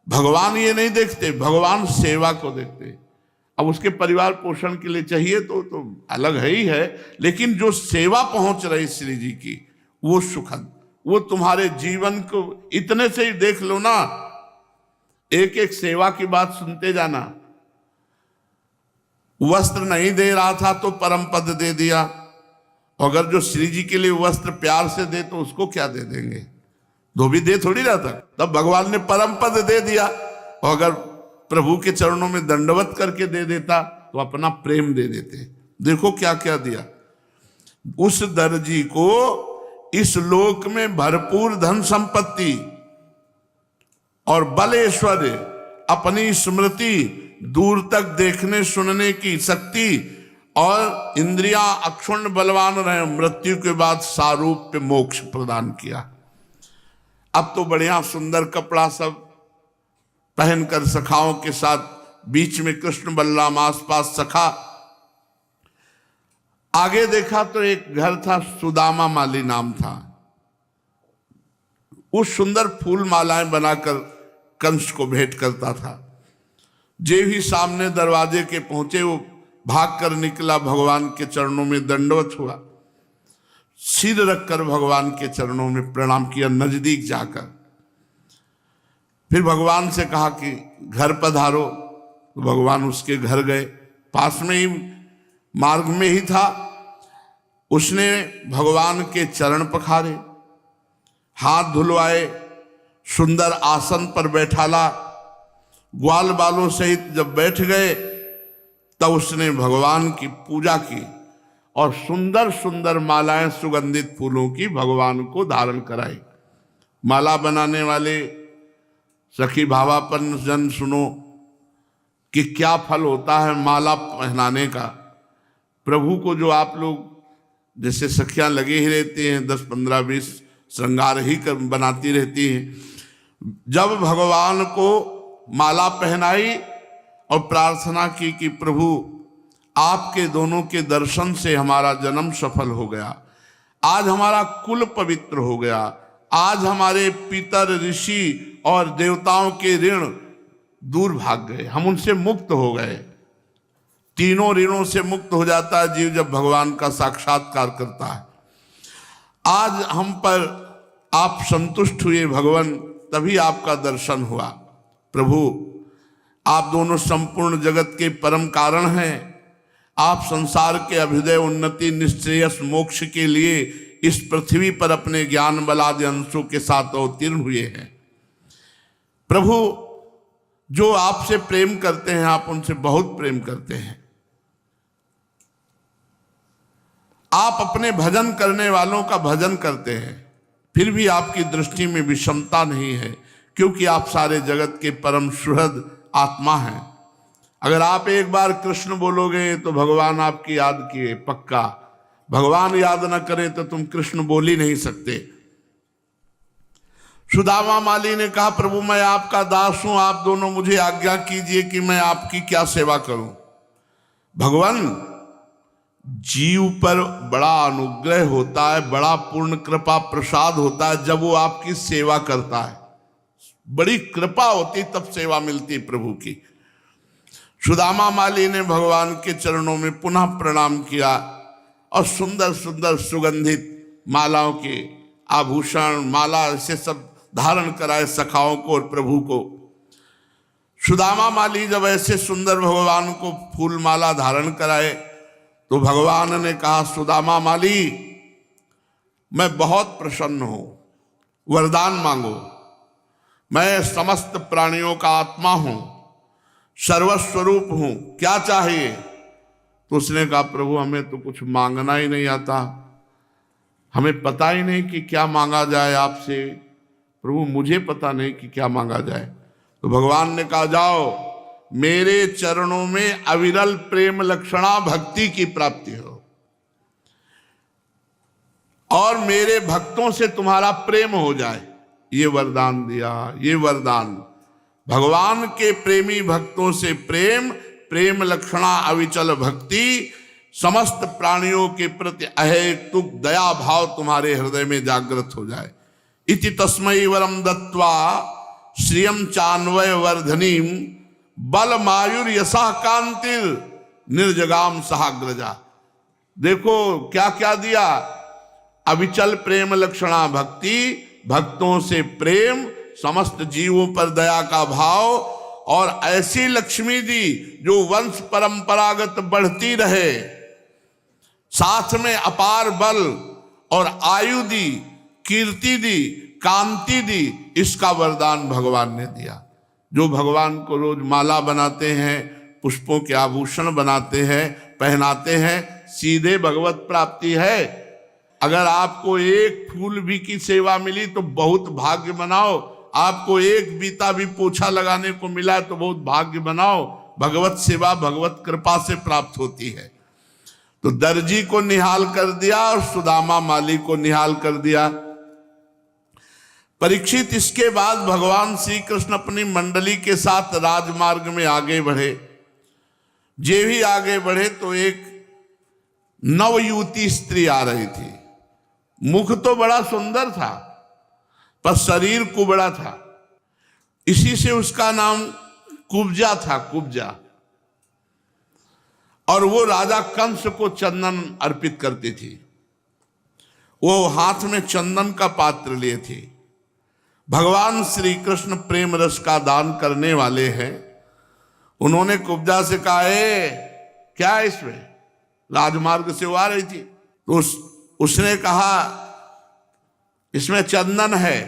भगवान ये नहीं देखते, भगवान सेवा को देखते। अब उसके परिवार पोषण के लिए चाहिए तो अलग है ही है, लेकिन जो सेवा पहुंच रही श्री जी की, वो सुखद, वो तुम्हारे जीवन को इतने से ही देख लो ना। एक एक सेवा की बात सुनते जाना। वस्त्र नहीं दे रहा था तो परम पद दे दिया। अगर जो श्री जी के लिए वस्त्र प्यार से दे तो उसको क्या दे देंगे? धोबी दे थोड़ी रहता। तब भगवान ने परम पद दे दिया। और अगर प्रभु के चरणों में दंडवत करके दे देता तो अपना प्रेम दे देते। देखो क्या क्या दिया। उस दर्जी को इस लोक में भरपूर धन संपत्ति और बल ऐश्वर्य, अपनी स्मृति, दूर तक देखने सुनने की शक्ति और इंद्रियां अक्षुण्ण बलवान रहे, मृत्यु के बाद सारूप्य मोक्ष प्रदान किया। अब तो बढ़िया सुंदर कपड़ा सब पहनकर सखाओं के साथ, बीच में कृष्ण बलराम, आसपास सखा। आगे देखा तो एक घर था, सुदामा माली नाम था। उस सुंदर फूल मालाएं बनाकर कंस को भेंट करता था। जे ही सामने दरवाजे के पहुंचे, वो भाग कर निकला, भगवान के चरणों में दंडवत हुआ, सिर रखकर भगवान के चरणों में प्रणाम किया नजदीक जाकर। फिर भगवान से कहा कि घर पधारो। तो भगवान उसके घर गए, पास में ही, मार्ग में ही था। उसने भगवान के चरण पखारे, हाथ धुलवाए, सुंदर आसन पर बैठाला। ग्वाल बालों सहित जब बैठ गए तब उसने भगवान की पूजा की और सुंदर सुंदर मालाएं सुगंधित फूलों की भगवान को धारण कराई। माला बनाने वाले सखी भावापन्न जन सुनो कि क्या फल होता है माला पहनाने का। प्रभु को जो आप लोग जैसे सखियां लगे ही रहती हैं, 10, 15, 20 श्रृंगार ही बनाती रहती हैं। जब भगवान को माला पहनाई और प्रार्थना की कि प्रभु आपके दोनों के दर्शन से हमारा जन्म सफल हो गया, आज हमारा कुल पवित्र हो गया, आज हमारे पितर, ऋषि और देवताओं के ऋण दूर भाग गए, हम उनसे मुक्त हो गए। तीनों ऋणों से मुक्त हो जाता है जीव जब भगवान का साक्षात्कार करता है। आज हम पर आप संतुष्ट हुए भगवान, तभी आपका दर्शन हुआ। प्रभु आप दोनों संपूर्ण जगत के परम कारण हैं। आप संसार के अभ्युदय, उन्नति, निश्रेयस, मोक्ष के लिए इस पृथ्वी पर अपने ज्ञान बलादि अंशों के साथ अवतीर्ण हुए हैं। प्रभु जो आपसे प्रेम करते हैं, आप उनसे बहुत प्रेम करते हैं। आप अपने भजन करने वालों का भजन करते हैं, फिर भी आपकी दृष्टि में विषमता नहीं है, क्योंकि आप सारे जगत के परम सुहृद आत्मा हैं। अगर आप एक बार कृष्ण बोलोगे तो भगवान आपकी याद किए पक्का। भगवान याद न करे तो तुम कृष्ण बोल ही नहीं सकते। सुदामा माली ने कहा प्रभु मैं आपका दास हूं, आप दोनों मुझे आज्ञा कीजिए कि मैं आपकी क्या सेवा करूं। भगवान जीव पर बड़ा अनुग्रह होता है, बड़ा पूर्ण कृपा प्रसाद होता है जब वो आपकी सेवा करता है। बड़ी कृपा होती तब सेवा मिलती प्रभु की। सुदामा माली ने भगवान के चरणों में पुनः प्रणाम किया और सुंदर सुंदर सुगंधित मालाओं के आभूषण माला से सब धारण कराए सखाओं को और प्रभु को। सुदामा माली जब ऐसे सुंदर भगवान को फूल माला धारण कराए तो भगवान ने कहा, सुदामा माली मैं बहुत प्रसन्न हूं, वरदान मांगो। मैं समस्त प्राणियों का आत्मा हूं, सर्वस्वरूप हूं, क्या चाहिए? तो उसने कहा, प्रभु हमें तो कुछ मांगना ही नहीं आता, हमें पता ही नहीं कि क्या मांगा जाए आपसे। प्रभु मुझे पता नहीं कि क्या मांगा जाए। तो भगवान ने कहा, जाओ मेरे चरणों में अविरल प्रेम लक्षणा भक्ति की प्राप्ति हो और मेरे भक्तों से तुम्हारा प्रेम हो जाए, ये वरदान दिया। ये वरदान भगवान के प्रेमी भक्तों से प्रेम, प्रेम लक्षणा अविचल भक्ति, समस्त प्राणियों के प्रति अहेतुक दया भाव तुम्हारे हृदय में जागृत हो जाए। इति तस्मै वरम दत्वा श्रियम चान्वय वर्धनीम बल मायुर यशा कांतिर निर्जगाम सहाग्रजा। देखो क्या क्या दिया, अविचल प्रेम लक्षणा भक्ति, भक्तों से प्रेम, समस्त जीवों पर दया का भाव और ऐसी लक्ष्मी दी जो वंश परंपरागत बढ़ती रहे, साथ में अपार बल और आयु दी, कीर्ति दी, कांति दी, इसका वरदान भगवान ने दिया। जो भगवान को रोज माला बनाते हैं, पुष्पों के आभूषण बनाते हैं, पहनाते हैं, सीधे भगवत प्राप्ति है। अगर आपको एक फूल भी की सेवा मिली तो बहुत भाग्य बनाओ, आपको एक बीता भी पोछा लगाने को मिला तो बहुत भाग्य बनाओ। भगवत सेवा भगवत कृपा से प्राप्त होती है। तो दर्जी को निहाल कर दिया और सुदामा माली को निहाल कर दिया। परीक्षित इसके बाद भगवान श्री कृष्ण अपनी मंडली के साथ राजमार्ग में आगे बढ़े। जे भी आगे बढ़े तो एक नवयुवती स्त्री आ रही थी। मुख तो बड़ा सुंदर था पर शरीर कुबड़ा था, इसी से उसका नाम कुब्जा था, कुब्जा। और वो राजा कंस को चंदन अर्पित करती थी। वो हाथ में चंदन का पात्र लिए थी। भगवान श्री कृष्ण प्रेम रस का दान करने वाले हैं। उन्होंने कुब्जा से कहा, क्या है इसमें? राजमार्ग से वो आ रही थी तो उसने कहा, इसमें चंदन है।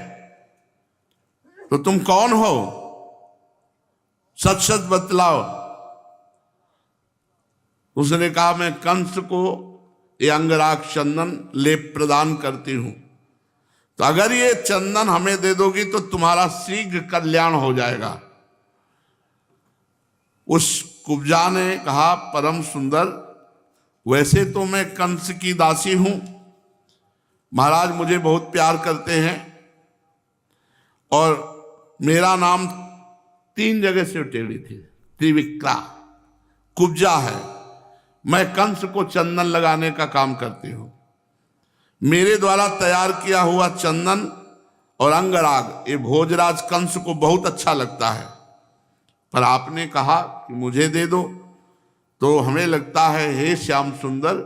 तो तुम कौन हो? सच सच बतलाओ। उसने कहा, मैं कंस को ये अंगराग चंदन लेप प्रदान करती हूं, तो अगर ये चंदन हमें दे दोगी तो तुम्हारा शीघ्र कल्याण हो जाएगा। उस कुब्जा ने कहा, परम सुंदर, वैसे तो मैं कंस की दासी हूं, महाराज मुझे बहुत प्यार करते हैं और मेरा नाम 3 जगह से टेढ़ी थी, त्रिविक्रा, कुब्जा है। मैं कंस को चंदन लगाने का काम करती हूं। मेरे द्वारा तैयार किया हुआ चंदन और अंगराग ये भोजराज कंस को बहुत अच्छा लगता है, पर आपने कहा कि मुझे दे दो, तो हमें लगता है हे श्याम सुंदर,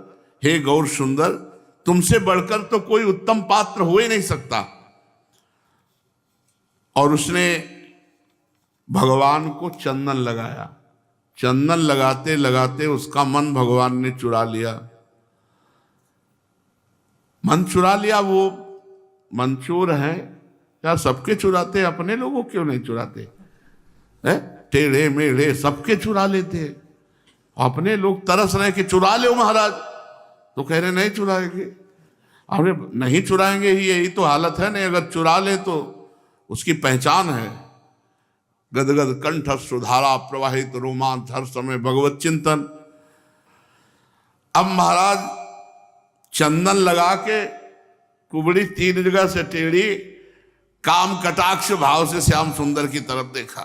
हे गौर सुंदर, तुमसे बढ़कर तो कोई उत्तम पात्र हो ही नहीं सकता। और उसने भगवान को चंदन लगाया। चंदन लगाते लगाते उसका मन भगवान ने चुरा लिया। मन चुरा लिया। वो मंचूर है क्या? सबके चुराते, अपने लोगों क्यों नहीं चुराते? टेढ़े मेढ़े सबके चुरा लेते हैं। अपने लोग तरस रहे कि चुरा ले महाराज, तो कह रहे नहीं चुराएंगे। अरे नहीं चुराएंगे ही, यही तो हालत है। नहीं, अगर चुरा ले तो उसकी पहचान है। गदगद कंठ सुधारा प्रवाहित रोमांच, हर समय भगवत चिंतन। अब महाराज चंदन लगा के कुबड़ी 3 जगह से टेढ़ी, काम कटाक्ष भाव से श्याम सुंदर की तरफ देखा,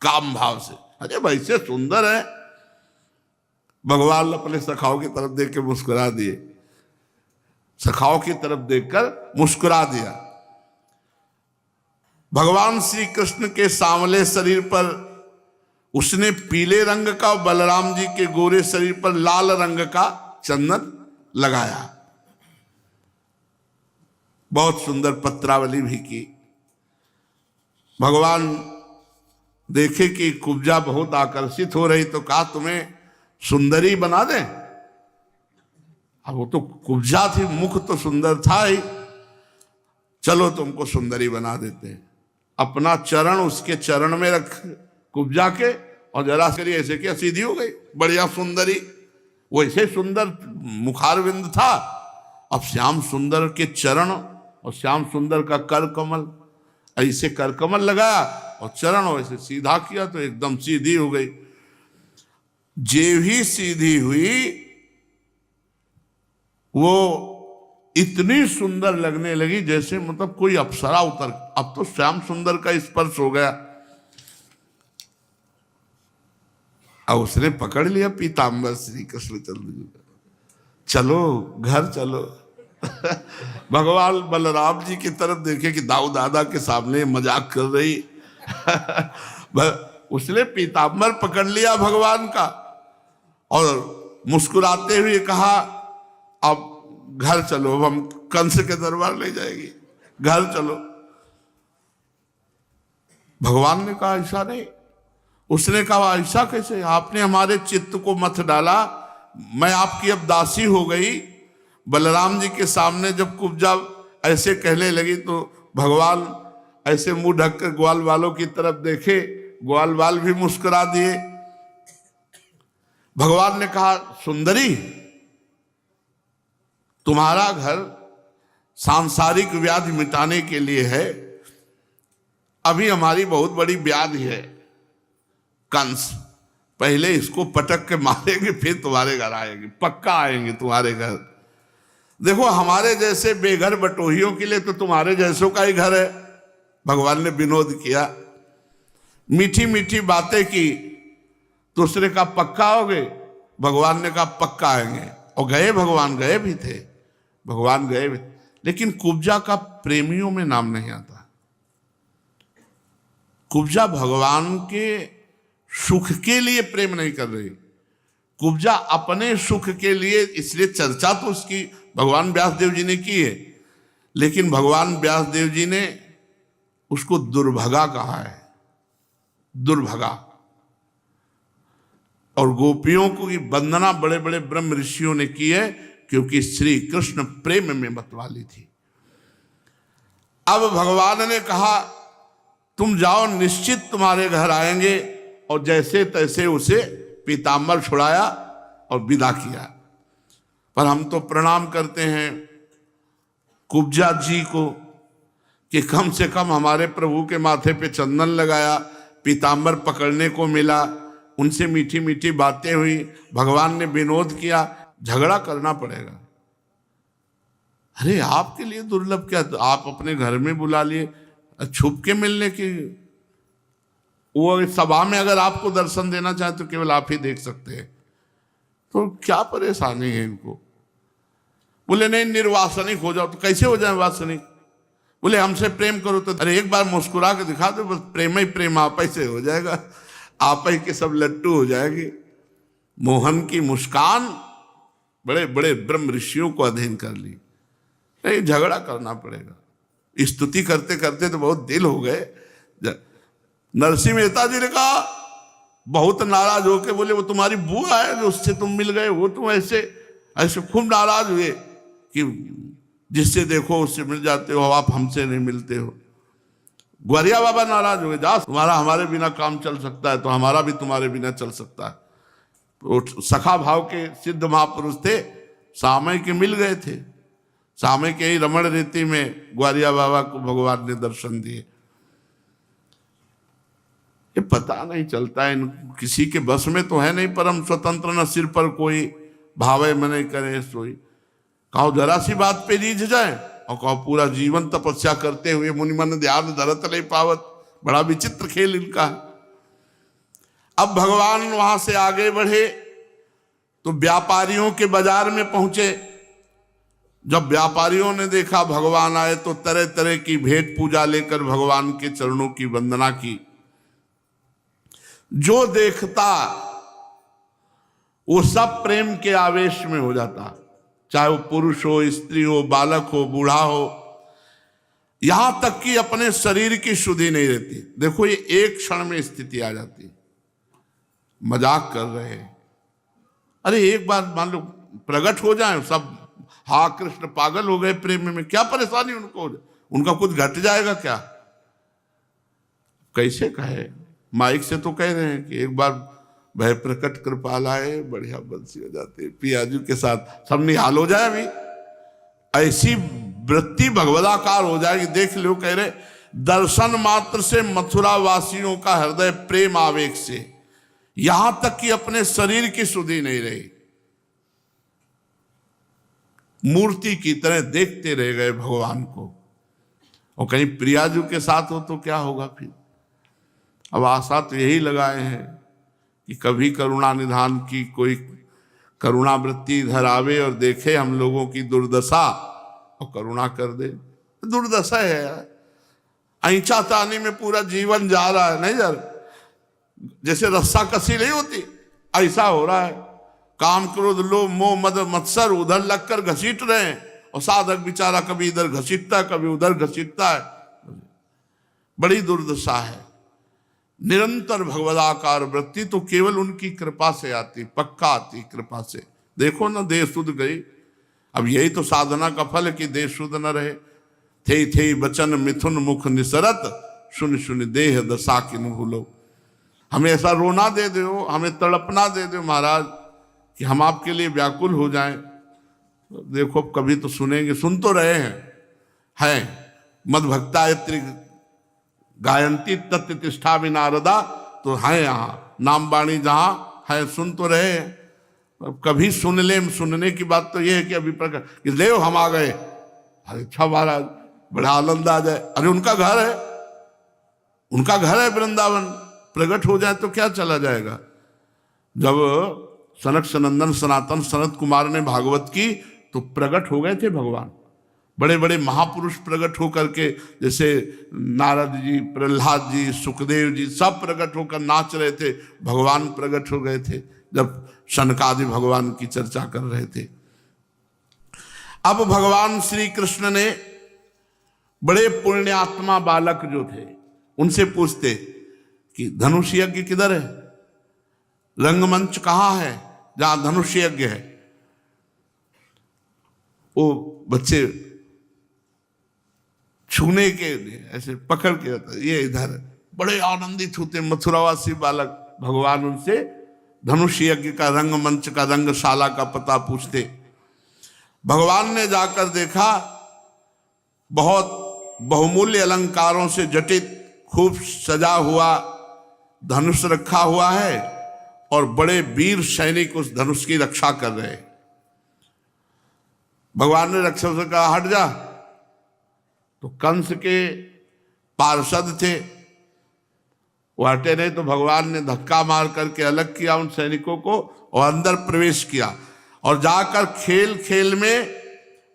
काम भाव से। अरे भाई से सुंदर है। भगवान अपने सखाओं की तरफ देख के मुस्कुरा दिए। सखाओं की तरफ देखकर मुस्कुरा दिया। भगवान श्री कृष्ण के सांवले शरीर पर उसने पीले रंग का, बलराम जी के गोरे शरीर पर लाल रंग का चंदन लगाया। बहुत सुंदर पत्रावली भी की। भगवान देखे कि कुब्जा बहुत आकर्षित हो रही, तो कहा तुम्हें सुंदरी बना दें। अब वो तो कुब्जा थी, मुख तो सुंदर था ही, चलो तुमको सुंदरी बना देते हैं। अपना चरण उसके चरण में रख कुब्जा के, और जरा करिए ऐसे क्या सीधी हो गई, बढ़िया सुंदरी। वैसे सुंदर मुखारविंद था, अब श्याम सुंदर के चरण और श्याम सुंदर का कर कमल, ऐसे कर कमल लगाया और चरण वैसे सीधा किया तो एकदम सीधी हो गई। जे भी सीधी हुई वो इतनी सुंदर लगने लगी जैसे मतलब कोई अप्सरा उतर। अब तो श्याम सुंदर का स्पर्श हो गया। अब उसने पकड़ लिया पीताम्बर श्री कृष्णचंद्र जी, चलो घर चलो। भगवान बलराम जी की तरफ देखे कि दाऊ दादा के सामने मजाक कर रही। उसने पीताम्बर पकड़ लिया भगवान का और मुस्कुराते हुए कहा, अब घर चलो, अब हम कंस के दरबार ले जाएगी, घर चलो। भगवान ने कहा ऐसा नहीं। उसने कहा ऐसा कैसे, आपने हमारे चित्त को मत डाला, मैं आपकी अब दासी हो गई। बलराम जी के सामने जब कुब्जा ऐसे कहने लगी तो भगवान ऐसे मुंह ढक कर ग्वाल वालों की तरफ देखे, ग्वाल वाल भी मुस्कुरा दिए। भगवान ने कहा सुंदरी, तुम्हारा घर सांसारिक व्याधि मिटाने के लिए है, अभी हमारी बहुत बड़ी व्याधि है कंस, पहले इसको पटक के मारेंगे फिर तुम्हारे घर आएंगे, पक्का आएंगे तुम्हारे घर। देखो हमारे जैसे बेघर बटोहियों के लिए तो तुम्हारे जैसों का ही घर है। भगवान ने विनोद किया, मीठी मीठी बातें की। दूसरे का पक्का हो गए, भगवान ने कहा पक्का आएंगे, और गए। भगवान गए भी थे, भगवान गए भी, लेकिन कुब्जा का प्रेमियों में नाम नहीं आता। कुब्जा भगवान के सुख के लिए प्रेम नहीं कर रही, कुब्जा अपने सुख के लिए, इसलिए चर्चा तो उसकी भगवान व्यासदेव जी ने की है, लेकिन भगवान व्यासदेव जी ने उसको दुर्भगा कहा है, दुर्भगा। और गोपियों को की वंदना बड़े बड़े ब्रह्म ऋषियों ने की है, क्योंकि श्री कृष्ण प्रेम में मतवाली थी। अब भगवान ने कहा तुम जाओ, निश्चित तुम्हारे घर आएंगे, और जैसे तैसे उसे पीताम्बर छुड़ाया और विदा किया। पर हम तो प्रणाम करते हैं कुब्जा जी को कि कम से कम हमारे प्रभु के माथे पे चंदन लगाया, पीताम्बर पकड़ने को मिला, उनसे मीठी मीठी बातें हुई, भगवान ने विनोद किया। झगड़ा करना पड़ेगा। अरे आपके लिए दुर्लभ क्या, तो आप अपने घर में बुला लिए, छुप के मिलने की, वो सभा में अगर आपको दर्शन देना चाहे तो केवल आप ही देख सकते हैं, तो क्या परेशानी है इनको। बोले नहीं निर्वासनिक हो जाओ। तो कैसे हो जाए वासनिक? बोले हमसे प्रेम करो तो, अरे एक बार मुस्कुरा के दिखा दो, बस प्रेम ही प्रेम आप ही से हो जाएगा, आप ही के सब लट्टू हो जाएंगे। मोहन की मुस्कान बड़े बड़े ब्रह्म ऋषियों को अधीन कर ली। नहीं, झगड़ा करना पड़ेगा। स्तुति करते करते तो बहुत दिल हो गए। नरसिंह मेहता जी ने कहा, बहुत नाराज होके बोले वो तुम्हारी बुआ है जो उससे तुम मिल गए, वो तुम ऐसे ऐसे खूब नाराज हुए कि जिससे देखो उससे मिल जाते हो, आप हमसे नहीं मिलते हो। ग्वारिया बाबा नाराज हुए, जा तुम्हारा हमारे बिना काम चल सकता है तो हमारा भी तुम्हारे बिना चल सकता है। तो सखा भाव के सिद्ध महापुरुष थे, सामय के मिल गए थे। सामय के ही रमण रीति में ग्वारिया बाबा को भगवान ने दर्शन दिए। ये पता नहीं चलता है, किसी के बस में तो है नहीं, परम स्वतंत्र न सिर पर कोई, भावे मने करे सोई। कहो जरा सी बात पे रीझ जाए, और कहो पूरा जीवन तपस्या करते हुए मुनि मन ध्यान धरत नहीं पावत। बड़ा विचित्र खेल इनका। अब भगवान वहां से आगे बढ़े तो व्यापारियों के बाजार में पहुंचे। जब व्यापारियों ने देखा भगवान आए तो तरह तरह की भेंट पूजा लेकर भगवान के चरणों की वंदना की। जो देखता वो सब प्रेम के आवेश में हो जाता, चाहे वो पुरुष हो, स्त्री हो, बालक हो, बूढ़ा हो, यहां तक कि अपने शरीर की शुद्धि नहीं रहती। देखो ये एक क्षण में स्थिति आ जाती। मजाक कर रहे हैं, अरे एक बार मान लो प्रकट हो जाए सब, हाँ कृष्ण पागल हो गए प्रेम में, क्या परेशानी उनको, उनका कुछ घट जाएगा क्या? कैसे कहे, माइक से तो कह रहे हैं कि एक बार भय प्रकट कृपाल आए, बढ़िया बंसी हो जाती है, पियाजू के साथ सब निहाल हो जाए। अभी ऐसी वृत्ति भगवदाकार हो जाएगी। देख लो, कह रहे दर्शन मात्र से मथुरा वासियों का हृदय प्रेम आवेग से, यहां तक कि अपने शरीर की शुद्धि नहीं रही, मूर्ति की तरह देखते रह गए भगवान को। और कहीं प्रियाजू के साथ हो तो क्या होगा फिर? अब आशा तो यही लगाए हैं कि कभी करुणा निधान की कोई करुणा वृत्ति इधर आवे और देखे हम लोगों की दुर्दशा और करुणा कर दे। दुर्दशा है यार, ऐंचा तानी में पूरा जीवन जा रहा है, नहीं जा रहा, जैसे रस्सा कसी नहीं होती, ऐसा हो रहा है। काम क्रोध लोभ मोह मद मत्सर उधर लगकर घसीट रहे हैं, और साधक बेचारा कभी इधर घसीटता है, कभी उधर घसीटता है। बड़ी दुर्दशा है। निरंतर भगवदाकार वृत्ति तो केवल उनकी कृपा से आती, पक्का आती कृपा से। देखो ना, देह शुद्ध गई। अब यही तो साधना का फल है कि देह शुद्ध न रहे। थे बचन मिथुन मुख निसरत, सुन सुन देह दशा किन भूलो। हमें ऐसा रोना दे दो, हमें तड़पना दे दो महाराज कि हम आपके लिए व्याकुल हो जाएं। देखो कभी तो सुनेंगे, सुन तो रहे हैं मद भक्तायत्री गायंती तत्व तिष्ठा विनारदा, तो है यहाँ नाम वाणी जहाँ है, सुन तो रहे हैं। कभी सुन ले, सुनने की बात तो ये है कि अभी प्रकट कि ले हम आ गए, अरे अच्छा महाराज बड़ा आनंद आ जाए। अरे उनका घर है, उनका घर है वृंदावन, प्रकट हो जाए तो क्या चला जाएगा। जब सनक सनंदन सनातन सनत कुमार ने भागवत की तो प्रकट हो गए थे भगवान। बड़े बड़े महापुरुष प्रकट होकर के, जैसे नारद जी, प्रहलाद जी, सुखदेव जी, सब प्रकट होकर नाच रहे थे। भगवान प्रकट हो गए थे जब शनकादि भगवान की चर्चा कर रहे थे। अब भगवान श्री कृष्ण ने बड़े पुण्यात्मा बालक जो थे उनसे पूछते कि धनुष यज्ञ किधर है, रंगमंच कहाँ है जहां धनुष यज्ञ है। वो बच्चे छूने के ऐसे पकड़ के ये इधर, बड़े आनंदित होते मथुरावासी बालक। भगवान उनसे धनुष यज्ञ का, रंगमंच का, रंगशाला का पता पूछते। भगवान ने जाकर देखा बहुत बहुमूल्य अलंकारों से जटित खूब सजा हुआ धनुष रखा हुआ है और बड़े वीर सैनिक उस धनुष की रक्षा कर रहे। भगवान ने रक्षक से कहा हट जा, तो कंस के पार्षद थे, वो हटे नहीं, तो भगवान ने धक्का मार करके अलग किया उन सैनिकों को और अंदर प्रवेश किया और जाकर खेल खेल में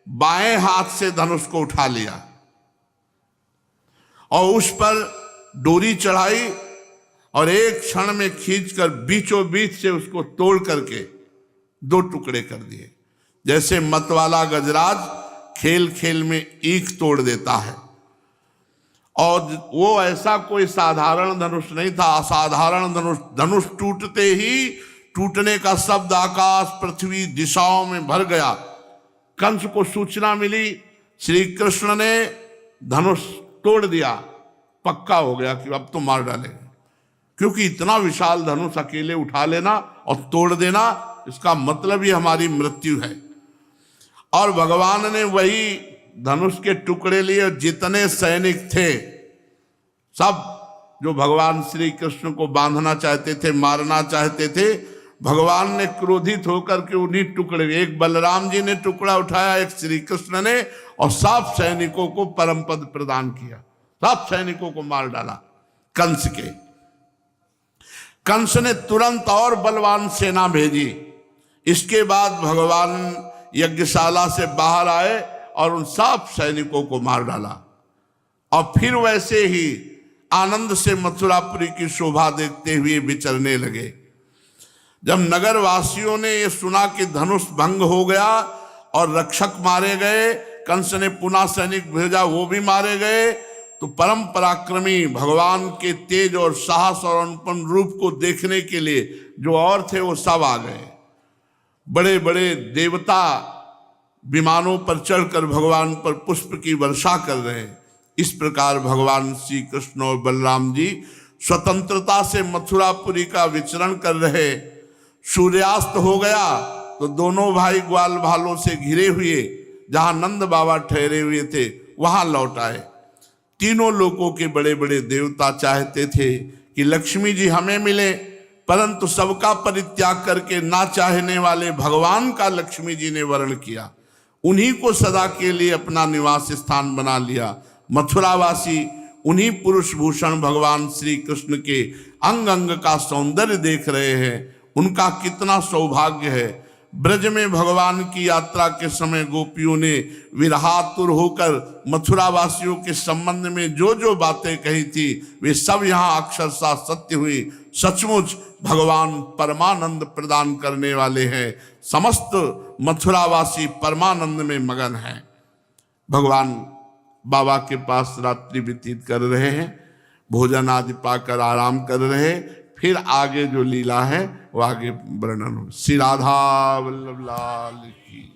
बाएं हाथ से धनुष को उठा लिया और उस पर डोरी चढ़ाई और एक क्षण में खींचकर बीचों बीच से उसको तोड़ करके दो टुकड़े कर दिए। जैसे मतवाला गजराज खेल खेल में ईख तोड़ देता है। और वो ऐसा कोई साधारण धनुष नहीं था, असाधारण धनुष। धनुष टूटते ही टूटने का शब्द आकाश पृथ्वी दिशाओं में भर गया। कंस को सूचना मिली, श्री कृष्ण ने धनुष तोड़ दिया, पक्का हो गया कि अब तो मार डालेंगे, क्योंकि इतना विशाल धनुष अकेले उठा लेना और तोड़ देना, इसका मतलब ही हमारी मृत्यु है। और भगवान ने वही धनुष के टुकड़े लिए, जितने सैनिक थे सब जो भगवान श्री कृष्ण को बांधना चाहते थे, मारना चाहते थे, भगवान ने क्रोधित होकर के उन्हीं टुकड़े, एक बलराम जी ने टुकड़ा उठाया, एक श्री कृष्ण ने, और सब सैनिकों को परम पद प्रदान किया, सब सैनिकों को मार डाला कंस के। कंस ने तुरंत और बलवान सेना भेजी। इसके बाद भगवान यज्ञशाला से बाहर आए और उन सब सैनिकों को मार डाला। और फिर वैसे ही आनंद से मथुरापुरी की शोभा देखते हुए विचरने लगे। जब नगर वासियों ने यह सुना कि धनुष भंग हो गया और रक्षक मारे गए, कंस ने पुनः सैनिक भेजा, वो भी मारे गए, तो परम पराक्रमी भगवान के तेज और साहस और अनुपम रूप को देखने के लिए जो और थे वो सब आ गए। बड़े बड़े देवता विमानों पर चढ़कर भगवान पर पुष्प की वर्षा कर रहे हैं। इस प्रकार भगवान श्री कृष्ण और बलराम जी स्वतंत्रता से मथुरापुरी का विचरण कर रहे। सूर्यास्त हो गया तो दोनों भाई ग्वाल भालों से घिरे हुए जहां नंद बाबा ठहरे हुए थे वहां लौट आए। तीनों लोकों के बड़े बड़े देवता चाहते थे कि लक्ष्मी जी हमें मिले, परंतु सबका परित्याग करके ना चाहने वाले भगवान का लक्ष्मी जी ने वर्ण किया, उन्हीं को सदा के लिए अपना निवास स्थान बना लिया। मथुरावासी उन्हीं पुरुष भूषण भगवान श्री कृष्ण के अंग अंग का सौंदर्य देख रहे हैं। उनका कितना सौभाग्य है। ब्रज में भगवान की यात्रा के समय गोपियों ने विरहातुर होकर मथुरावासियों के संबंध में जो जो बातें कही थी वे सब यहाँ अक्षरशः सत्य हुई। सचमुच भगवान परमानंद प्रदान करने वाले हैं। समस्त मथुरावासी परमानंद में मगन हैं। भगवान बाबा के पास रात्रि व्यतीत कर रहे हैं, भोजन आदि पाकर आराम कर रहे हैं। फिर आगे जो लीला है वो आगे वर्णन हो। श्री राधा वल्लभ लाल की।